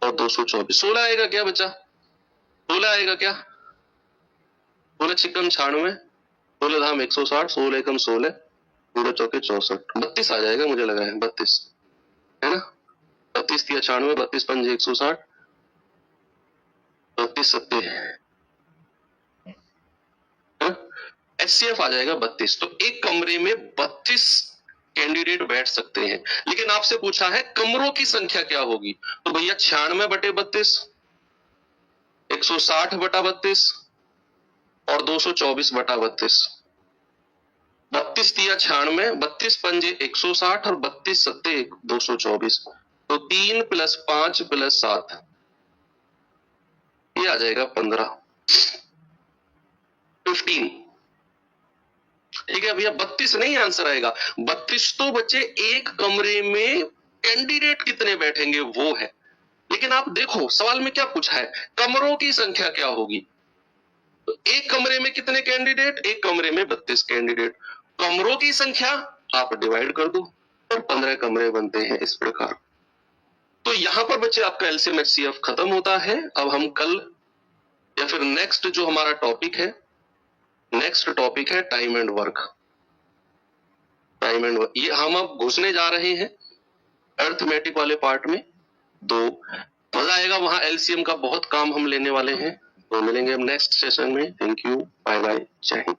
और 224। 16 आएगा क्या बच्चा? 16 आएगा क्या? 16 छिकम 96, 16 धाम 160, 16 एकम 16, 16 चौके 64, 32 आ जाएगा मुझे लगा है, 32 है ना? 32 तिया 96, 32 पंजे 160, 32 सत्ते HCF आ जाएगा 32। तो एक कमरे में 32 कैंडिडेट बैठ सकते हैं। लेकिन आपसे पूछा है कमरों की संख्या क्या होगी, तो भैया 96 बटे 32, 160 बटा 32 और 224 बटा 32। 32 तिया 96, 32 पंजे 160 और 32 सत्ते 224। तो 3 + 5 + 7 ये आ जाएगा 15। ठीक है भैया, 32 नहीं आंसर आएगा। 32 तो बच्चे एक कमरे में कैंडिडेट कितने बैठेंगे वो है। लेकिन आप देखो सवाल में क्या पूछा है, कमरों की संख्या क्या होगी। तो एक कमरे में कितने कैंडिडेट, एक कमरे में 32 कैंडिडेट। कमरों की संख्या आप डिवाइड कर दो और 15 कमरे बनते हैं इस प्रकार। तो यहां पर बच्चे आपका LCM HCF खत्म होता है। अब हम कल या फिर नेक्स्ट जो हमारा टॉपिक है, नेक्स्ट टॉपिक है time and work. Time and work ये हम अब घुसने जा रहे हैं अर्थमेटिक वाले पार्ट में। तो मजा आएगा, वहां LCM का बहुत काम हम लेने वाले हैं। तो मिलेंगे हम नेक्स्ट सेशन में। थैंक यू, बाय बाय, जय हिंद।